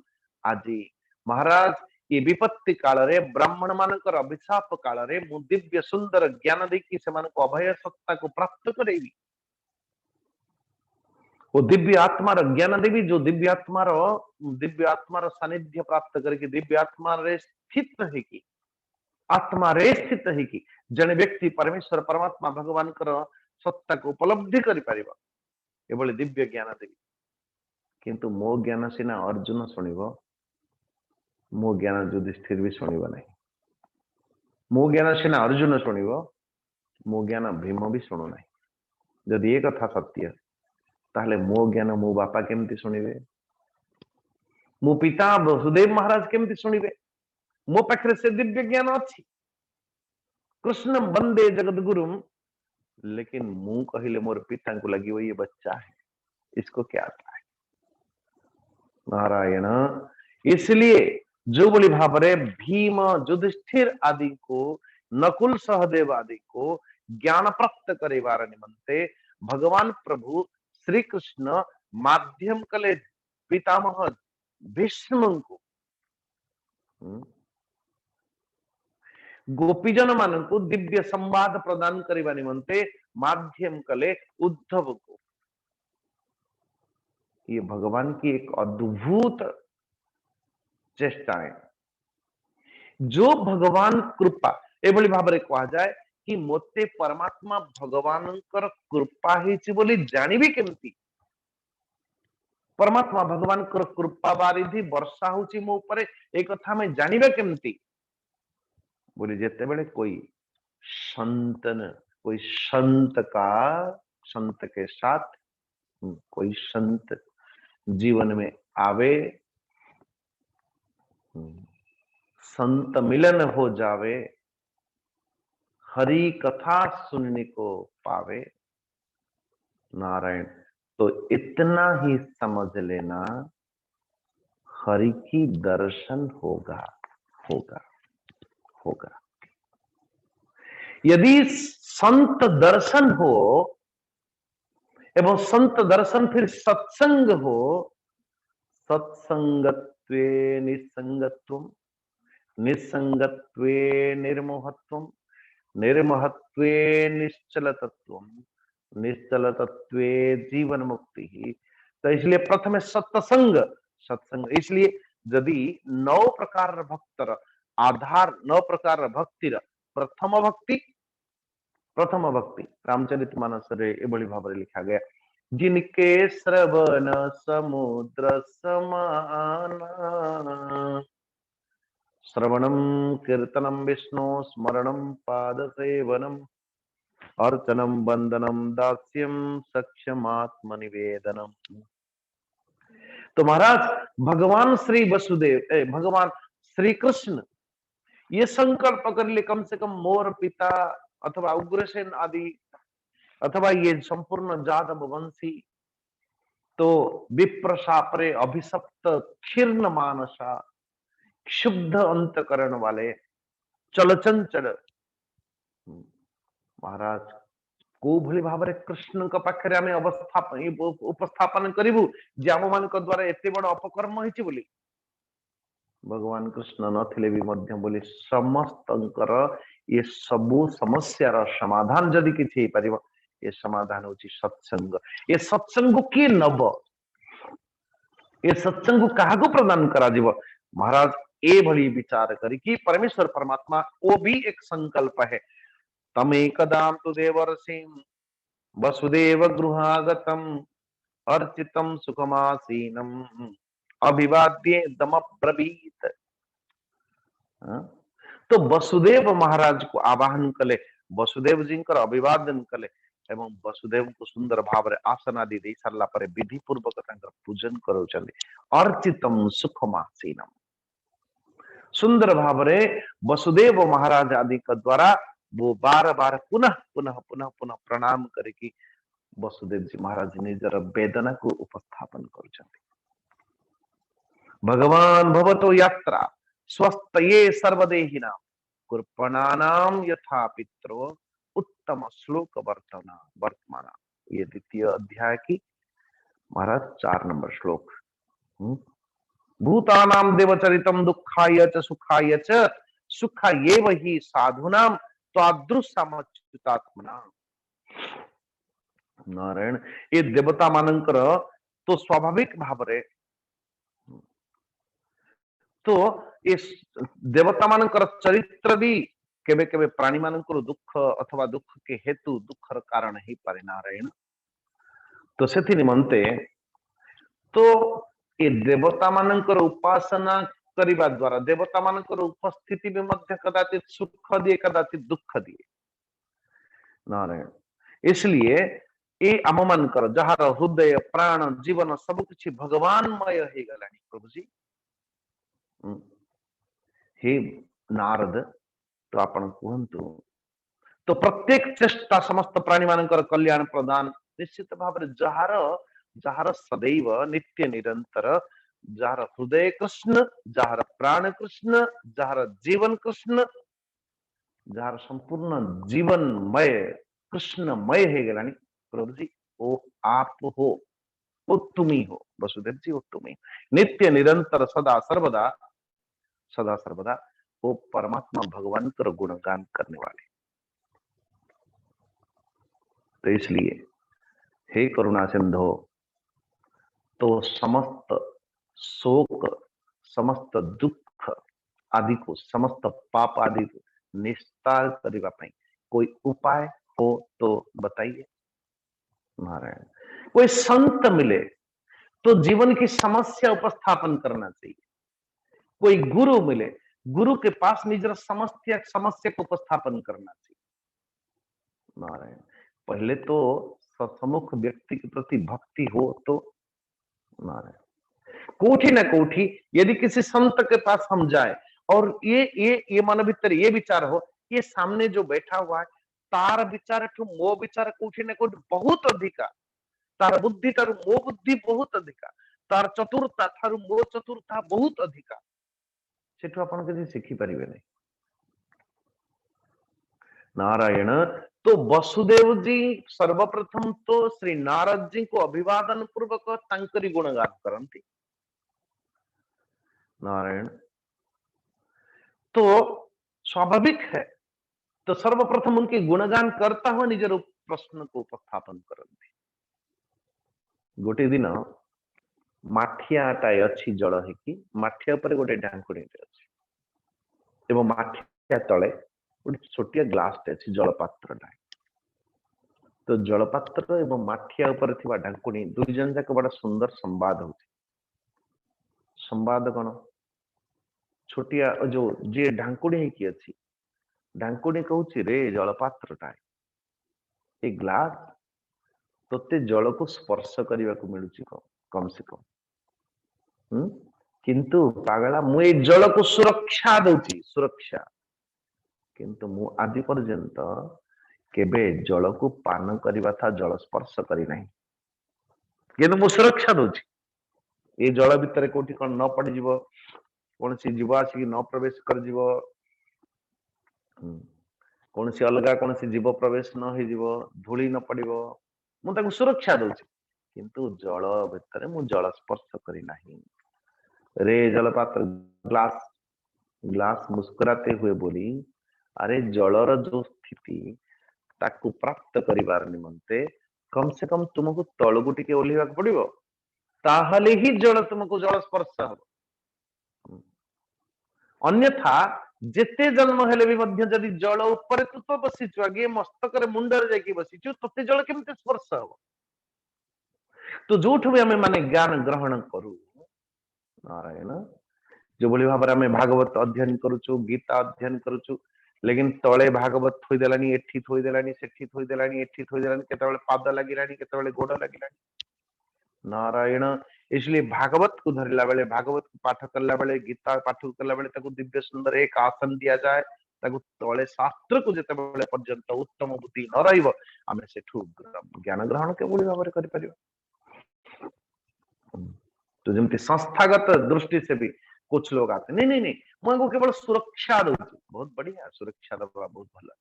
आजी महाराज ये विपत्ति काल रे ब्राह्मण मानकर अभिशाप काल रे मु दिव्य सुंदर ज्ञान देकी से मान को अभय सत्ता को प्राप्त करेबी। वो दिव्य आत्मार ज्ञान देवी जो दिव्य आत्मार सानिध्य प्राप्त करके दिव्य आत्मा रे स्थित है कि आत्मा रे स्थित है कि जने व्यक्ति परमेश्वर परमात्मा भगवान कर सत्ता को उपलब्धि करि परिबा एबले दिव्य ज्ञान देवी। किंतु मो ज्ञान सिना अर्जुन सुनिबो मो ज्ञान युधिष्ठिर भी सुनिबो नहीं। मो ज्ञान सिना अर्जुन सुनिबो मो ज्ञान भीम भी सुनो नहीं। जदि ये कथा सत्य ताहले मो ज्ञान मो बापा केमती सुनिबे मो पिता वसुदेव महाराज केमती सुनिबे मो पाखरे से दिव्य ज्ञान अच्छी कृष्ण वंदे जगत गुरुम लेकिन मु कहले मोर पिता को लगी वो ये बच्चा है इसको क्या आता है नारायण। इसलिए जो बोली भावरे भीम युधिष्ठिर आदि को नकुल सहदेव आदि को ज्ञान प्राप्त करेवार निमंते भगवान प्रभु श्री कृष्ण माध्यम कले पितामह भीष्म को गोपीजन मान को दिव्य संवाद प्रदान करने निमंते माध्यम कले उद्धव को। ये भगवान की एक अद्भुत चेष्टा है जो भगवान कृपा एभली भाव में कहा जाए कि मोते परमात्मा भगवान कृपा ही जानिबी केमती परमात्मा भगवान कृपा बारिधि वर्षा होची मो ऊपर एक कथा में जानिबा केमती बोली जेते बेले कोई संत के साथ कोई संत जीवन में आवे संत मिलन हो जावे हरि कथा सुनने को पावे नारायण तो इतना ही समझ लेना हरि की दर्शन होगा होगा होगा। यदि संत दर्शन हो एवं संत दर्शन फिर सत्संग हो सत्संगत्वे निसंगत्वम निसंगत्वे निर्मोहत्वम निर्मोहत्वे निश्चलतत्वम निश्चलतत्वे जीवन मुक्ति। तो इसलिए प्रथम सत्संग इसलिए यदि 9 प्रकार भक्तर आधार 9 प्रकार भक्तिर प्रथम भक्ति रामचरितमानस रे एभली भाव लिखा गया जिनके श्रवण समुद्र समान श्रवणम कीर्तनम विष्णु स्मरणम पाद सेवनम अर्चनम वंदनम दास्यम सक्षमात्म निवेदनम। तो महाराज भगवान श्री वसुदेव भगवान श्री कृष्ण ये संकल्प कर ले कम से कम मोर पिता अथवा उग्रसेन आदि अथवा ये संपूर्ण जादव वंशी तो विप्रशापरे अभिशप्त क्षीर्ण मानसा क्षुब्ध अंतकरण वाले चलचंचल महाराज को भली भाव कृष्ण पाखे आम उपस्थापन करूँ जे आम मान द्वारा एत बड़ अपकर्म होती बोली भगवान कृष्ण नथिले भी मध्य बोली समस्त ये सबू समस्यार समाधान जदि किसी पार ये समाधान होची सत्संग। ये सत्संग किए नब ये सत्संग क्या प्रदान करा महाराज ए भली विचार करी परमेश्वर परमात्मा वो भी एक संकल्प है तमेकदां तु देवर्षिं वसुदेव गृहागतम अर्चितम सुखमासीनम अभिवाद्ये दमब्रवीत। तो वसुदेव महाराज को आवाहन कले वसुदेव जी अभिवादन कले एवं वसुदेव को सुंदर भाव आसन आदि दे सारा पर विधि पूर्वक पूजन करोचंदी अर्चितम सुखमासीनम सुंदर भावरे वसुदेव महाराज आदि का द्वारा वो बार बार पुनः पुनः पुनः पुनः प्रणाम करके वसुदेव जी महाराज निजर वेदना को उपस्थापन कर भगवान भवतो यात्रा स्वस्थये सर्वदेहिना कृपणानाम यथा पित्रो उत्तम श्लोक वर्तमाना। ये द्वितीय अध्याय की महाराज 4 नंबर श्लोक। भूतानाम देवचरितम दुखाय च सुखाय च सुखायेव हि साधुनाम त्वादृशमच्युतात्मना। नारायण ये देवता मानकर तो स्वाभाविक भावरे तो इस देवता मानकर चरित्र भी केबे केबे प्राणी मानकर दुख अथवा दुख के हेतु दुखर कारण ही पारे नारायण। तो से निमंते तो ये देवता मानकर उपासना करिबा द्वारा देवता मानकर उपस्थिति में मध्य कदाचित सुख दिए कदाचित दुख दिए नारायण। इसलिए ये आम मानकर जार हृदय प्राण जीवन सब कुछ भगवानमय हो गलानी प्रभु जी। हे नारद तो आपण कहतु तो प्रत्येक चेष्टा समस्त प्राणी मानकर कल्याण प्रदान निश्चित भाव जार जार सदैव नित्य निरंतर जार हृदय कृष्ण जार प्राण कृष्ण जार जीवन कृष्ण जार संपूर्ण जीवनमय कृष्णमय है गलानी प्रभु जी। ओ आप हो वो तुम्ही हो वसुदेव जी वो तुम्ही नित्य निरंतर सदा सर्वदा वो परमात्मा भगवान का गुणगान करने वाले। तो इसलिए हे करुणा सिंधो तो समस्त शोक समस्त दुख आदि को समस्त पाप आदि को निस्तार करने पाई कोई उपाय हो तो बताइए नारायण। कोई संत मिले तो जीवन की समस्या उपस्थापन करना चाहिए। कोई गुरु मिले गुरु के पास निजर समस्या को उपस्थापन करना चाहिए नारायण। पहले तो समुख व्यक्ति के प्रति भक्ति हो तो नारायण कोठी न कोठी यदि किसी संत के पास हम जाए और ये मन भीतर ये विचार हो ये सामने जो बैठा हुआ है तार विचार ठू मो विचार कोठी न कोठी बहुत अधिका तार बुद्धि ठारू मो बुद्धि बहुत अधिका तार चतुरता ठारू मो चतुरता बहुत अधिका सेठू आपण किसी शिखी परिबे नहीं नारायण। तो वसुदेव जी सर्वप्रथम तो श्री नारद जी को अभिवादन पूर्वक तांकरी गुणगान करती नारायण। तो स्वाभाविक है तो सर्वप्रथम उनके गुणगान करता हुआ निजर प्रश्न को उपस्थापन करती। गोटे दिन माठियाटाए अच्छी जल है कि माठिया पर गोटे ढांकुड़ी अच्छी एवं माठिया तले गोटे छोटिया ग्लास अच्छी जलपात्र तो जलपात्र एवं माठिया ऊपर थिबा ढांकुणी दुई जन जाक बड़ा सुंदर संवाद होती। संवाद कौन छोटिया जो जे ढांकुणी की अच्छी ढांकुणी कहूची रे जलपात्रटा ए ग्लास तोते जल को स्पर्श करने को मिलुची कम से कम किंतु पागला मु ए जल को सुरक्षा दउची सुरक्षा किंतु मु आदि पर्यंत केबे जल को पान करवा था जल स्पर्श करी नहीं किंतु मु सुरक्षा दउची ए जल भितर कोठी कोन न पड़ जीवो कौन सी जीव आसिक न प्रवेश कर जीवो कौन सी अलगा कौन सी जीव प्रवेश न हो जीवो धूली न पड़िबो मु ताको सुरक्षा दउची किंतु जल भितर मु जल स्पर्श करी नहीं रे जलपात्र ग्लास ग्लास मुस्कुराते हुए बोली अरे जलर जो स्थिति ताकू प्राप्त करिवार निमंते कम से कम तुमको तळगु टिके ओल्हिबाक पड़िबो ताहले ही जल तुमको जल स्पर्श हबो अन्यथा जेते जन्म हेले भी मध्य जदि जल ऊपर तू तो बसिछु आगे मस्तक रे मुंडर जाकी बसिछु तते जल केमते स्पर्श हबो। तो जोठु भी हमें माने ज्ञान ग्रहण करू नारायण जो भली भाव में भागवत अध्ययन करुचु गीता अध्ययन करुचु लेकिन तले भागवत थोई देलानी एठी थोई देलानी सेठी थोई देलानी एठी थोई देलानी केतबेले पाद लागिलानी केतबेले गोड़ लागिलानी नारायण इसलिए भागवत को धरला बेले, भागवत को पाठ करला बेले, गीता पाठ करला बेले ताको दिव्य सुंदर एक आसन दिया जाए, ताको तले शास्त्र को जते बेले पर्यंत उत्तम बुद्धि न रहिबो आमे सेठू ज्ञान ग्रहण केवल भाବରେ करि परिबो। तो जमती संस्थागत दृष्टि से भी कुछ लोग आते नहीं नहीं नहीं मुझे केवल सुरक्षा दो, बहुत बढ़िया सुरक्षा दबा बहुत भला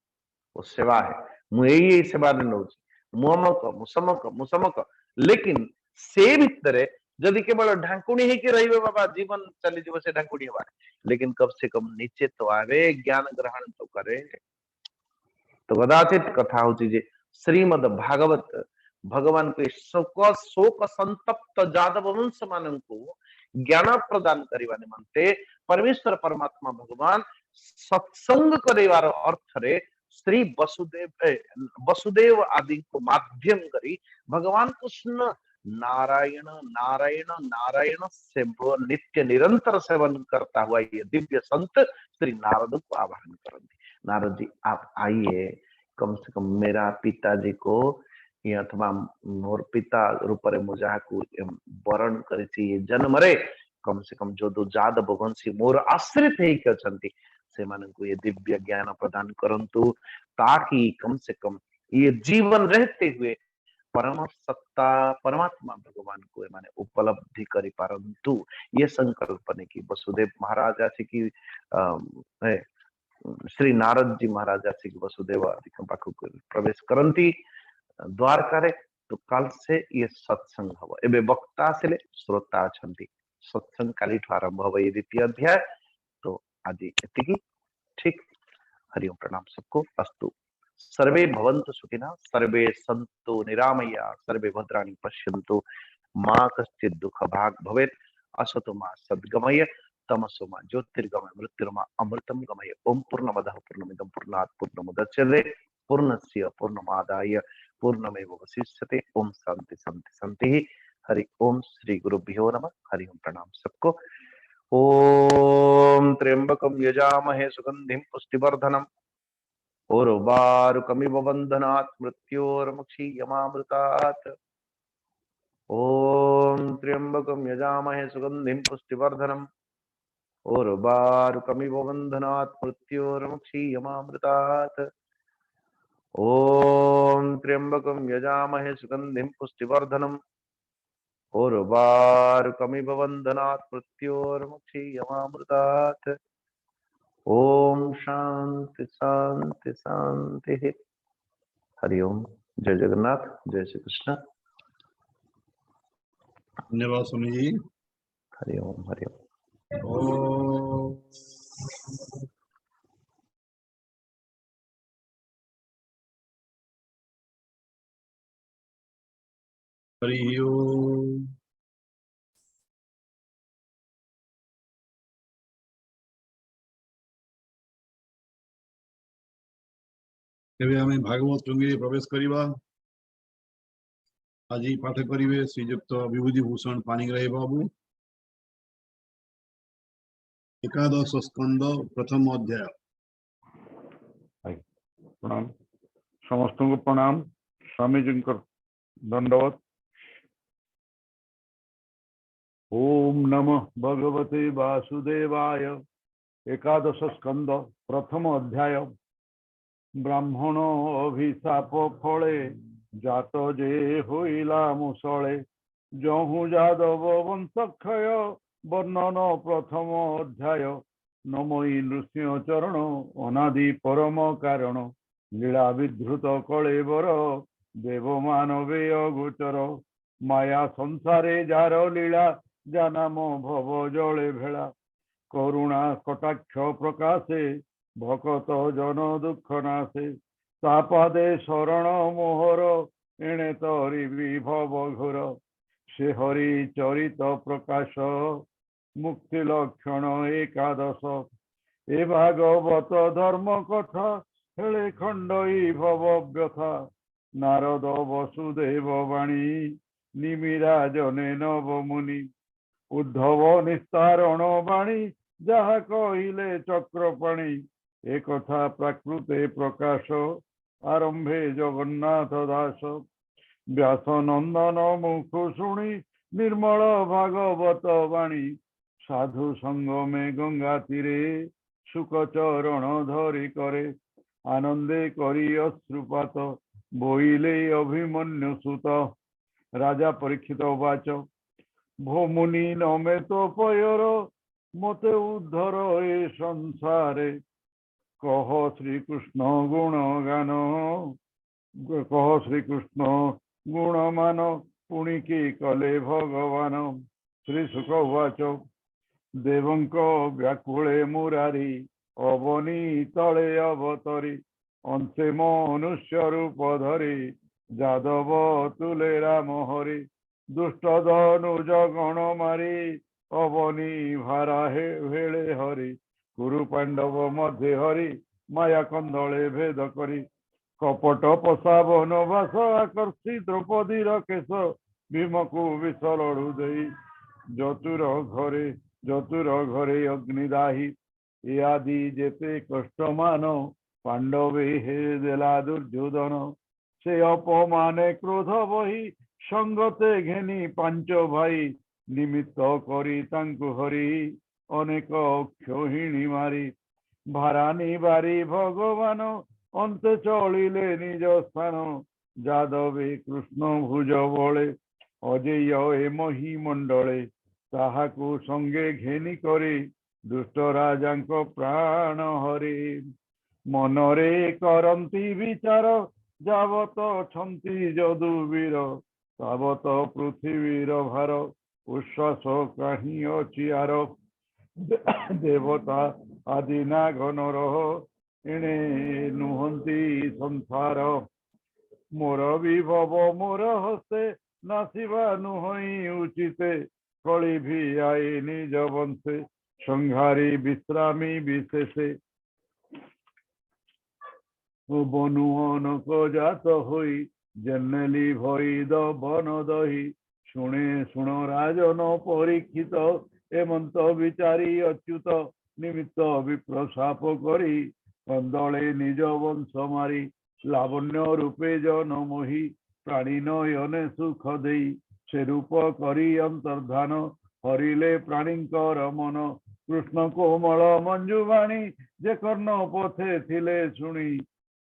वो सेवा है, मुझे सेवा नौ मुमक मुसमक मुसमक, लेकिन से भितर जदि केवल ढांकुणी ही रही बाबा जीवन चली जीव से ढांकुणी हवा, लेकिन कम से कम नीचे तो आवे, ज्ञान ग्रहण तो करे। तो कदाचित कथा होची जे श्रीमद भागवत भगवान को शोक संतप्त जादव वंश मान को ज्ञान प्रदान करने निमंते परमेश्वर परमात्मा भगवान सत्संग करेवार अर्थ रे श्री वसुदेव आदि को माध्यम करी भगवान कृष्ण नारायण नारायण नारायण से नित्य निरंतर सेवन करता हुआ ये दिव्य संत श्री नारद को आवाहन करेंगे। नारद जी आप आइए, कम से कम मेरा पिताजी को अथवा मोर पिता रूप रे मुझा को वरण करिछि जन्म रे, कम से कम जो दो जादव वंशी मोर आश्रित है कि से मानन को ये दिव्य ज्ञान प्रदान करंतु, ताकि कम से कम ये जीवन रहते हुए परम सत्ता परमात्मा भगवान को माने उपलब्धि करि पारंतु। ये संकल्पने की वसुदेव महाराज से की श्री नारद जी महाराज से वसुदेव आदि पाखु प्रवेश करती द्वारका रे। तो कल से ये सत्संग हम एवं वक्ता से श्रोता अच्छा सत्संग काली आरंभ हम ये द्वितीय अध्याय। तो आज एति ठीक। हरिओम प्रणाम सबको। अस्तु सर्वे भवन्तु सुखिनः, सर्वे सन्तु निरामया, सर्वे भद्राणि पश्यन्तु, मा कश्चित् दुःख भाग् भवेत्। असतो मा सद्गमय, तमसो मा ज्योतिर्गमय, मृत्युर्मा अमृतं गमय। ओम पूर्णमदः पूर्णमिदं पूर्णात् पूर्णमुदच्यते पूर्णस्य पूर्णमादाय पूर्णमेवावशिष्यते। ओम शांति शांति शांति। हरि ओम। श्री गुरुभ्यो नमः। हरि ओम प्रणाम सबको। ओम त्र्यंबकं यजामहे सुगंधिं पुष्टिवर्धनम् उर्वारुकमिव बन्धनात् मृत्योर्मुक्षीयमामृतात्। ओम त्र्यंबकं यजामहे सुगंधिं पुष्टिवर्धनम् उर्वारुकमिव बन्धनात् मृत्योर्मुक्षीयमामृतात्। ओम त्र्यंबकं यजामहे सुगंधिं पुष्टिवर्धनम् उर्वारुकमिव बन्धनात् मृत्योर्मुक्षीयमामृतात्। ओम शांति शांति शांति। हरिओम। जय जगन्नाथ, जय श्री कृष्ण। धन्यवाद स्वामी जी। हरिओम हरिओम। ओम हरि ओम। तेबे आमे भागवत टुंगी प्रवेश करिबा। आज पाठ करिवे श्रीयुक्त विभूति भूषण पाणिग्राही बाबू। एकादश स्कंद प्रथम अध्याय। प्रणाम समस्त को प्रणाम। स्वामी जी दंडवत। ओम नमः भगवते वासुदेवाय। एकादश स्कंद प्रथम अध्याय। ब्राह्मण अभिशाप फले जात जे होइला मुसले। जहु जादव वंशक्षय वर्णन प्रथम अध्याय। नमोई नृसिंह चरण अनादि परम कारण। लीला विधृत कलेवर देव मानवे अगोचर। माया संसारे जार लीला जानाम भव जले भेला। करुणा कटाक्ष प्रकाशे भकत जन दुख नाशे। तापादे शरण मोहर एणे तरी विभव घोर। से हरि चरित प्रकाश मुक्ति लक्षण एकादश। ए भागवत धर्म कथा हेले खंडई भव व्यथा। नारद वसुदेव वाणी निमिराजने नव मुनि। उद्धव निस्तारण वाणी जहा कहिले चक्रपाणी। एक कथा प्राकृते प्रकाश आरंभे जगन्नाथ दास। व्यास नंदन मुख शुणी निर्मल भागवत वाणी साधु संग में गंगा तीरे सुख चरण धरी करे आनंदे करी अश्रुपात बोइले अभिमन्यु सुत राजा परीक्षित उवाच भो मुनि नमे तो पयर मते उद्धर ए संसारे कह श्रीकृष्ण गुण गान कह श्रीकृष्ण गुण मान पुणी की कले भगवान श्री सुख उवाच देवंक व्याकुले मुरारी अवनी तले अवतरी अंते मनुष्य रूप धरी जादव तुले राम हरि दुष्ट धनुज गण मारी अवनी भारा हेले हरि कुरु पांडव मध्य हरि माया कंदले भेद करी कपट पशावन भाष आकर्षी द्रौपदी केश भीम को विष लड़ू दे चतुर घरे अग्निदाही ए आदि जेते कष्ट मान पांडवे हे देला दुर्योधन से अपमाने क्रोध बही संगते घेनी पांच भाई निमित्त करी तांकु हरि अनेक क्षोहिणी मारी भारानी बारी भगवान अंत चलिले निज स्थान जादवे कृष्ण भुज बले अजेय ए मही मंडले ताहाकु संगे घेनी करी दुष्ट राजांक प्राण हरि मनरे करंती विचार जावत छंती यदुवीर तावत पृथ्वीर भार उश्वास कहीं अचियार देवता आदि नागनर एणे नुहंती संसार मोर विभव मोर हस्ते नासिबा नुहई उचिते कली भी आई निज वंशे संहारी विश्रामी विशेषे बनुअन को जात होई जन्नेली भई बन दही शुणे शुण राजन परीक्षित एमंत विचारी अच्युत निमित्त विप्रशाप करी कंदले निज वंश मारी लावण्य रूपे जन मोही प्राणी नयने सुख देई से रूप करी अंतर्धान हरिले प्राणींकर मन कृष्ण कोमल मंजुवाणी जे कर्ण पथे थिले शुणी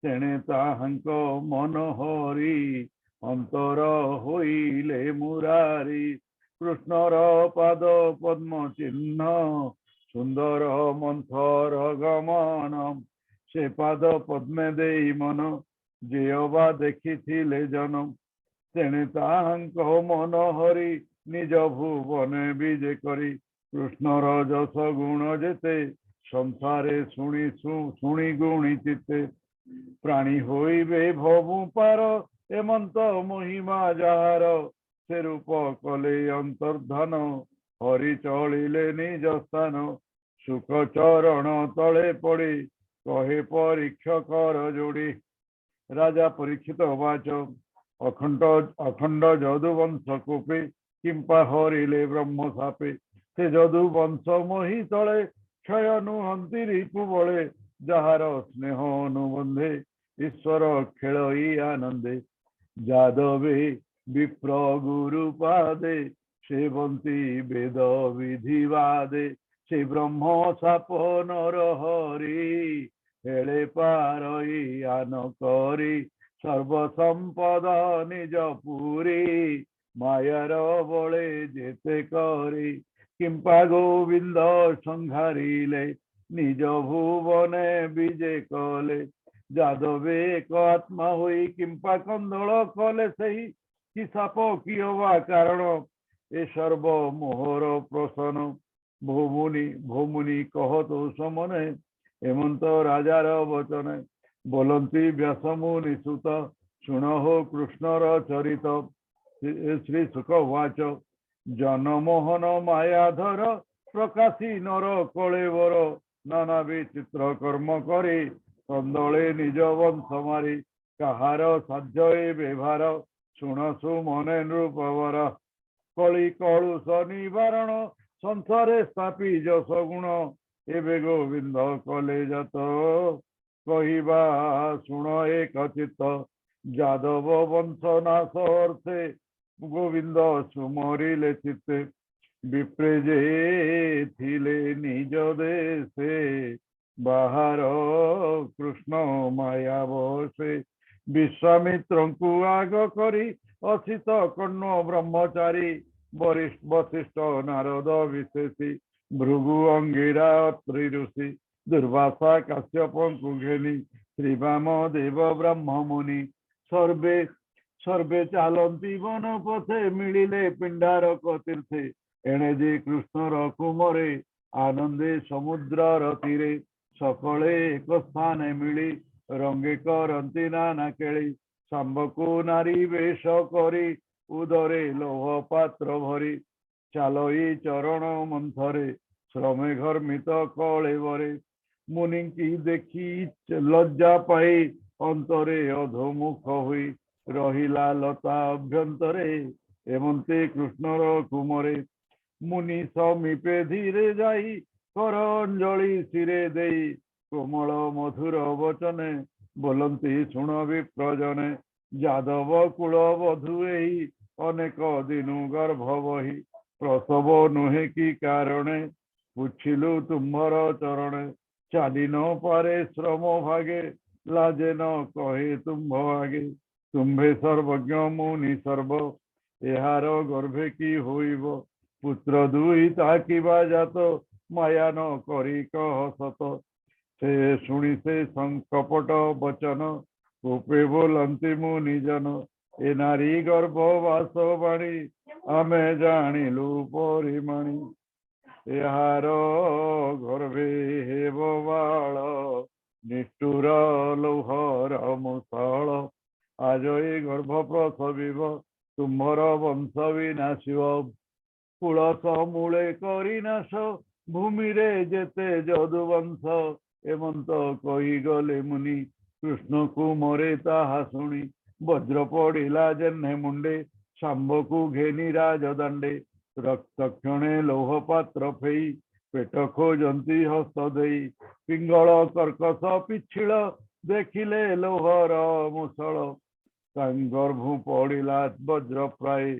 तेणे ताहांक मन हरि अंतर होइले मुरारी कृष्णर पाद पद्म चिन्ह सुंदर मंथर गमन से पाद पद्मे देई मन जे अबा देखिथिले जन तेणे ताहांक मन हरि निज भुवने विजे करी कृष्णर जस गुण जेते संसारे शुणी गुणी चित्ते प्राणी होइबे भवु पार एमंत महिमा जार से रूप कले अंतर्धान हरि चलिले निज स्थान सुख चरण तले पड़ी कहे परीक्ष कर जोड़ी राजा परीक्षित उवाच अखंड जदुवंश कूपे किंपा हरिले ब्रह्म सापे से जदुवंश मोहि तले क्षय नुहंती रिपु बले जहार स्नेह अनुबंधे ईश्वर खेलई आनंदे जादवे विप्र गुरु पादे सेवंती वेद विधिवादे से ब्रह्म साप नर हरि हेले पारई आन करी सर्वसंपद निज पुरी मायार बले जेते करी किंपा गोविंद संहारिले निज भुवने विजे कले जादवे एक आत्मा हुई किंपा कंदल कले सही कि साप कि वा कारण ए सर्व मोहर प्रसन्न भूमुनि कह तो समने हेमंत राजार वचन बोलंती व्यासमुनि सुत शुण हो कृष्णर चरित श्री सुख उवाच जनमोहन मायाधर प्रकाशी नर कलेवर नाना विचित्र कर्म करे कंदले निज वंश मारी कहार साध्य व्यवहार शुणसु मने नृपवर कली कलुष निवारण संसारे स्थापी जस गुण एबे गोविंद कले जत कहिबा शुण एक चित्त जादव वंश नाश अर्थे गोविंद सुमरिले चित्ते विप्रे जे थिले निज देशे बाहर कृष्ण माया बसे विश्वामित्र को आग करी असित कर्ण ब्रह्मचारी वशिष्ठ नारद विशेषी भृगु अंगिरा अत्रि ऋषि दुर्वासा काश्यप घेनी श्री वाम देव ब्रह्म मुनि सर्वे सर्वे चालती वन पथे मिलिले पिंडारक तीर्थे एणे जे कृष्णर कुमरे आनंदे समुद्र तीरे सकले एक स्थान मिली रंगे करती नाना केली शाम्बको नारी वेश करी उदरे लोह पात्र भरी चालई चरण मंथरे श्रमे घर्मित कलेवरे मुनि की देखी लज्जा पाई अंतरे अधोमुख हुई रहिला लता अभ्यंतरे एमंते कृष्णर कुमरे मुनि समीपे धीरे जाई कर अंजलि सिरे देई कोमल मधुर वचने बोलती शुण विप्रजने जादव कुल वधु एही अनेक दिनु गर्भ बही प्रसव नुहे की कारणे पुछिलु तुम्हर चरणे चाली न पारे श्रम भागे लाजे न कहे तुम्भ आगे तुम्भे सर्वज्ञ मुनि सर्व एहार गर्भे की होइब पुत्र दुई ताकिबा जात माया न करी कह सत से शुणी से संकपट वचन रूपे बोलती मुनिजन ए नारी गर्भवास बाणी आमे जानिलु परिमाणी एहार गर्भे हेब बाल निष्ठुर लौहर मुसळ आज ए गर्भ प्रसविब तुम्हर वंश विनाशिव कुल समूले करी नाश भूमि रे जेते जदुवंश एमंत कही गले मुनि कृष्ण को मरे ताहा शुणी वज्र पड़िला जेन्हे मुंडे शाम्ब को घेनी राजदंडे रक्त क्षणे लोह पात्र फेई पेट खोजंती हस्त देई पिंगल कर्कश पिछिल देखिले लोहर मुसळ गर्भु पड़िला वज्र प्राय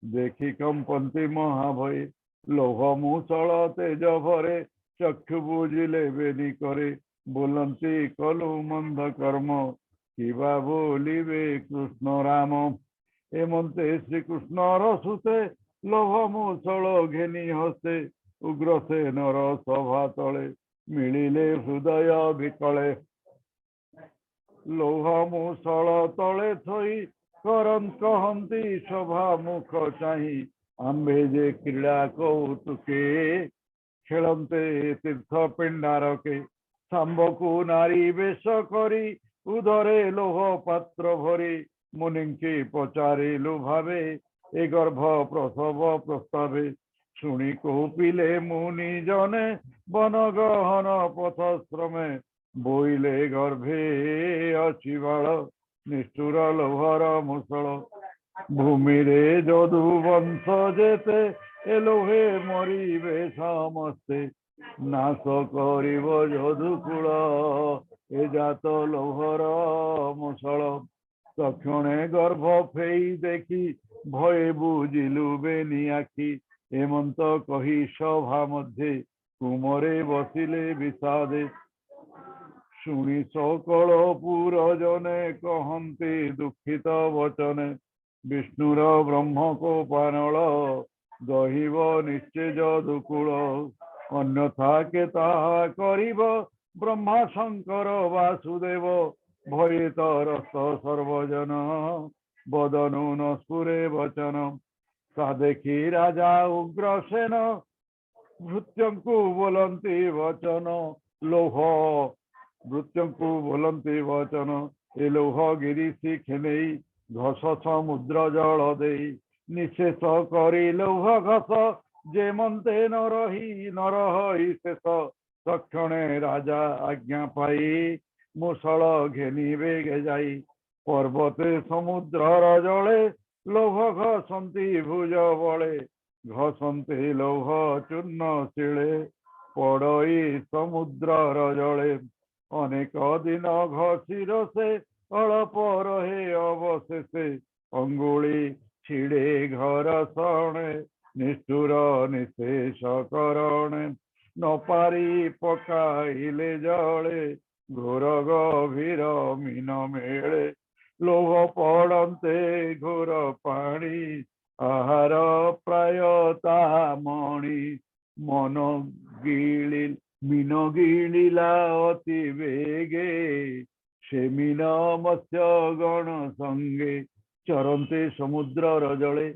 देखी कंपंती महाभय लोह मुसळ तेज भरे चक्षु बुझिले बेनी करे बोलती कलु मंद कर्म किबा बोलिबे कृष्ण राम एमंते श्रीकृष्ण रसुते लोह मुसळ घेनी हस्ते उग्रसेनर सभा तले मिलिले हृदय विकले लोह मुसळ तले थई कहती सभा मुख चाही आंबे जे क्रीड़ा कौतुके खेलते तीर्थ पिंडारके शाम्ब को नारी वेश करी उदरे लोह पात्र भरी मुनि की पचारिलु भावे ए गर्भ प्रसव प्रस्तावे शुणी कौपिले मुनि जने वन गहन पथ श्रमे बोइले गर्भे अछि बाल निष्ठुर लोहर मुसळ भूमि रे जदु वंश जेते एलोहे मरिबे समस्ते नाश करिब यदुकुल ए जात लोहर मुसळ तक्षणे गर्भ फेई देखी भय बुझिलु बेनी आखि एमंत कही सभा मध्ये कुमरे बसिले विषादे शुणी सकल पुर जने कहते दुखित वचने विष्णुर ब्रह्म को पानल दहिब निश्चय यदुकुल अन्यथा के ताहा करिब ब्रह्मा शंकर वासुदेव भयेत रस सर्वजन बदनु न स्फुरे वचन सा देखी राजा उग्रसेन भृत्यंकु बोलंती वचन लोह भृत्यंकु बोलंती वचन ए लोह गिरी शिखेनेई घस समुद्र जल दे निशेष करी लौह घस जेमंते न रही शेष तक्षणे राजा आज्ञा पाई मुसळ घेनी बेगे जाई पर्वते समुद्र जले लौह घसंती भुज बले घसंती लौह चूर्ण शिले पड़ई समुद्र जले अनेक दिन घसी रसे अल्प रहे अवशेषे अंगुली छिड़े घर सणे निष्ठुर निशेष करणे न पारी पकाइले जले घोर गभीर मीन मेले लोभ पड़ते घोर पानी आहार प्रायता मणि मन गिली मीन गिलिला अति वेगे से मीन मत्स्य गण संगे चरन्ते समुद्र जले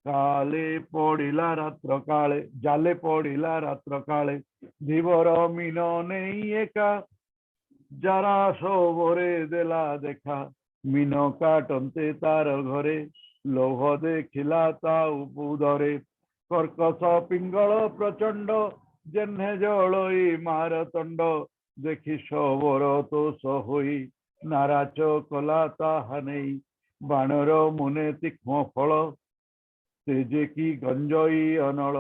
काले पड़िला रात्र काले जाले पड़िला रात्र काले धीवर मीन नहीं एका जरा सबरे देला देखा मीन काटन्ते तार घरे लोभ देखिला ता उदरे कर्कश पिंगल प्रचंड जेन्हे जलई मारतंड देखी सबरो तो सहोई नाराच कला ताहा नहीं बाणर मुने तीक्ष्ण फल तेजे की गंजई अनल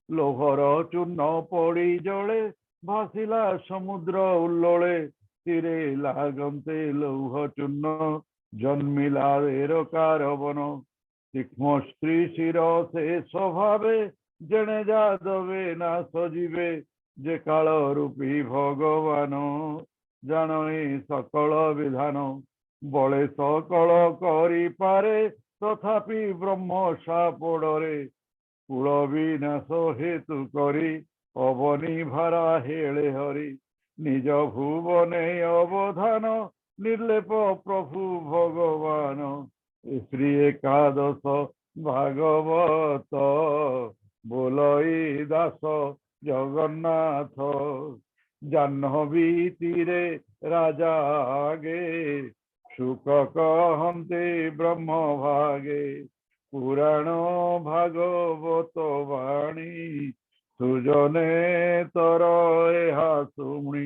लोहर चूर्ण पड़ी जले भासिला समुद्र उल्लोले तीरे लागन्ते लौह चूर्ण जन्मिला एरकार बन तीक्ष्ण स्त्री शिर से स्वभावे जने जादवे ना सजीवे जे काल रूपी भगवान जाने सकल विधान बले सकल करी पारे तथापि ब्रह्म सापड़े कूल विनाश हेतु करी अवनी भारा हेले हरि निज भुवने अवधान निर्लेप प्रभु भगवान श्री एकादश भागवत बोलई दास जगन्नाथ जाह्नवी तीरे राजा आगे सुख कहते ब्रह्म भागे पुराण भागवत वाणी सुजने तर एहा सुमि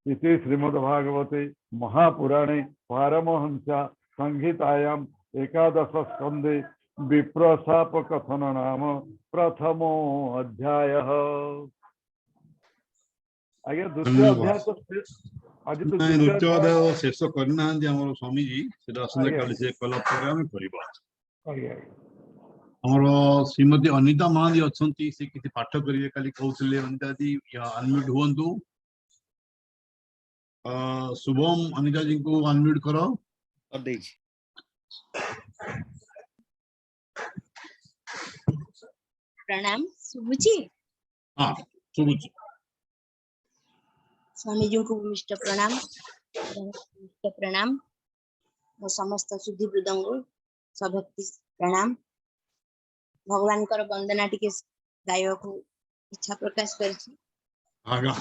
इति श्रीमद्भागवते महापुराणे पारमहंस्या संहितायां एकादश स्कंदे विप्रशाप कथन नाम प्रथमो अध्यायः। आगे द्वितीय अध्याय तो आज तो द्वितीय अध्याय शेष करना हमर स्वामी जी सेटा आसंता काली से कला पर हम करबा। हमर श्रीमती अनिता महादी अछंती से किछि पाठ करिवे काली कहउतले अनिता जी अनम्यूट हुअन्तु। शुभम अनिता जी को अनम्यूट करो और देख प्रणाम सुबुची। हाँ शुभुची स्वामी जी को मिष्ट प्रणाम प्रणाम और समस्त शुद्धि वृदंग सभक्ति प्रणाम भगवान कर वंदना टिके गायक को इच्छा प्रकाश करछि। आगा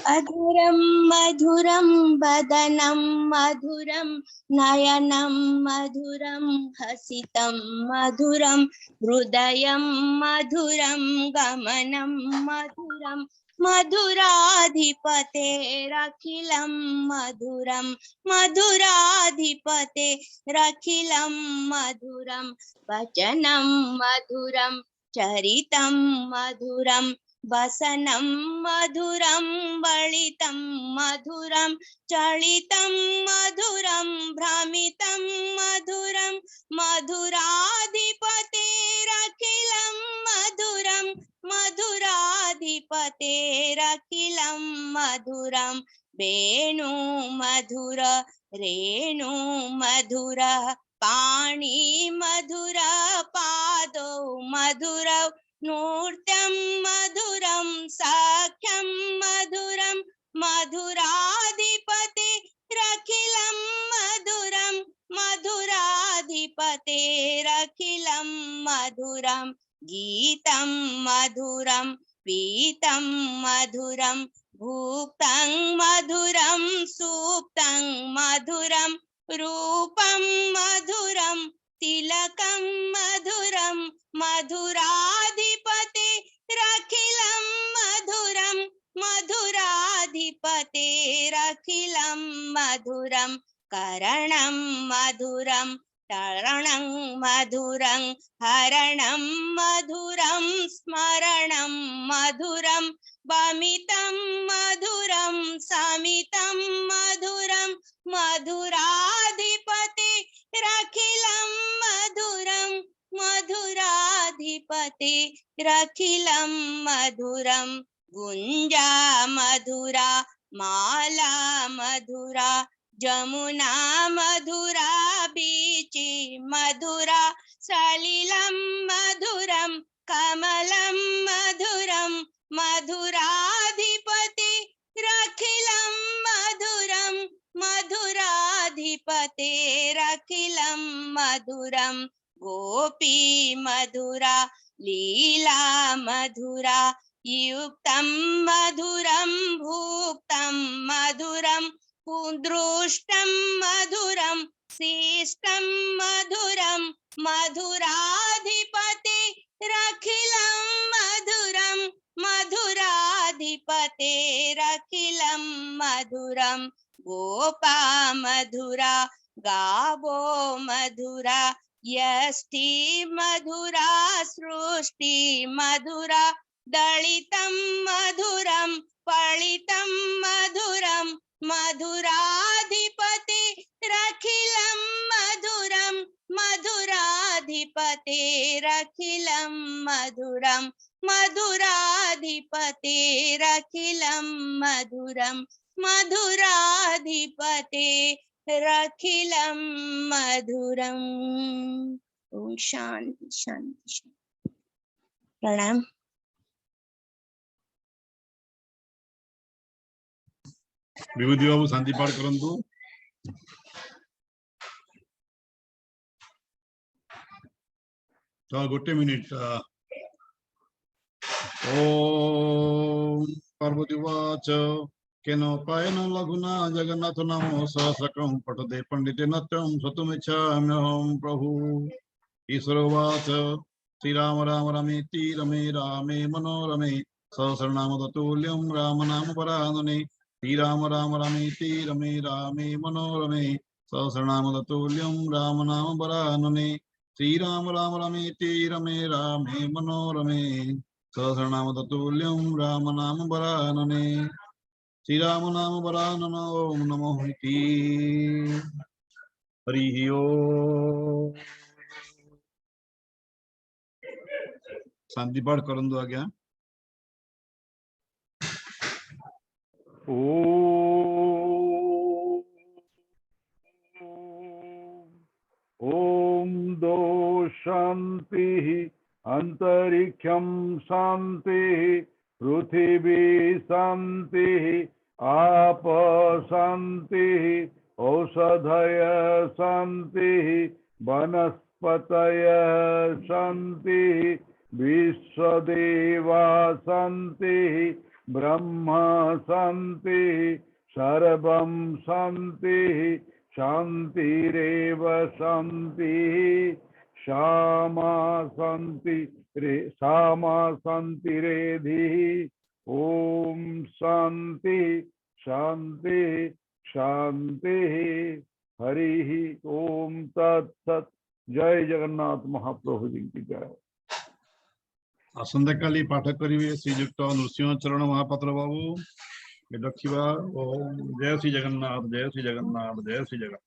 अधुरम मधुरम वदनम मधुरम नयनम मधुरम हसितम मधुरम हृदयम मधुरम गमनम मधुरम मधुराधिपतेरखिलं मधुरम मधुराधिपतेरखिलं मधुरम वचनं मधुरम चरितं मधुरम वसनं मधुरं वलितं मधुरं चलितं मधुरं भ्रमितं मधुरं मधुराधिपतेरखिलं मधुरं मधुराधिपतेरखिलं मधुरं वेणु मधुर रेणु मधुर पाणि मधुर पादौ मधुर नूर्त्यं मधुरं साख्यं मधुरं मधुराधिपतेरखिलं मधुरं मधुराधिपतेरखिलं मधुरं गीतं मधुरं पीतं मधुरं भुक्तं मधुरं सुप्तं मधुरं रूपं मधुरं तिलकं मधुरं मधुराधिपतेरखिलं मधुरं मधुराधिपतेरखिलं मधुरं करणं मधुरं तरणं मधुरं हरणं मधुरं स्मरणं मधुरं वमितं मधुरं समितं मधुरं मधुराधिपतिरखिलं मधुरं मधुराधिपतिरखिलं मधुरं गुञ्जा मधुरा माला मधुरा जमुना मधुरा बीची मधुरा सलिलं मधुरं कमलं मधुरं मधुराधिपतिरखिलं मधुरं मधुराधिपतिरखिलं मधुरं गोपी मधुरा लीला मधुरा युक्तं मधुरं भुक्तं मधुरं दृष्टं मधुरं शिष्टं मधुरं मधुराधिपतिरखिलं मधुरं मधुराधिपतिरखिलं मधुरं गोपा मधुरा गावो मधुरा यष्टि मधुरा सृष्टि मधुरा दलितं मधुरं पलितं मधुरं मधुराधिपतिरखिलं मधुरं मधुराधिपतिरखिलं मधुरं मधुराधिपतिरखिलं मधुरं मधुराधिपतिरखिलं मधुरम्। ओम शांति शांति शांति। प्रणाम। विभूति बाबू शांति पाठ करंतु। तो गोटे मिनिट। ओम पार्वतीवाच केनोपायेन लघुना जगन्नाथ नामो सहस्रकं पठते पंडितेन तं स्वतुमिच्छाम्यहं प्रभु। ईश्वरोवाच श्रीराम राम रमेति रमे रामे मनोरमे सहस्रनाम तत्तुल्यं राम नाम वरानने। श्रीराम राम रमेति रमे रामे मनोरमे सहस्रनाम तत्तुल्यं राम नाम वरानने। श्रीराम राम रमेति रमे रामे मनोरमे सहस्रनाम तत्तुल्यं राम नाम वरानने। श्रीराम नाम वरानन ओम नमो इति। हरि ओम। शांति पाठ करंतु आज्ञा। ओम दो शांति अंतरिक्षं शांति पृथिवी शांति आप शांति औषधय शांति वनस्पतय शांति विश्वदेवा शांति ब्रह्म शांति सर्वं शांति शांतिरेव शांति श्यामा शांतिरेधि। ओम शांति शांति शांति। हरि ओम तत्सत्। जय जगन्नाथ महाप्रभु जी की जय। आसंता काली पाठ करिवे श्रीयुक्त नृसिंह चरण महापात्र बाबू। रखिबा। ओम जय श्री जगन्नाथ जय श्री जगन्नाथ जय श्री जगन्नाथ।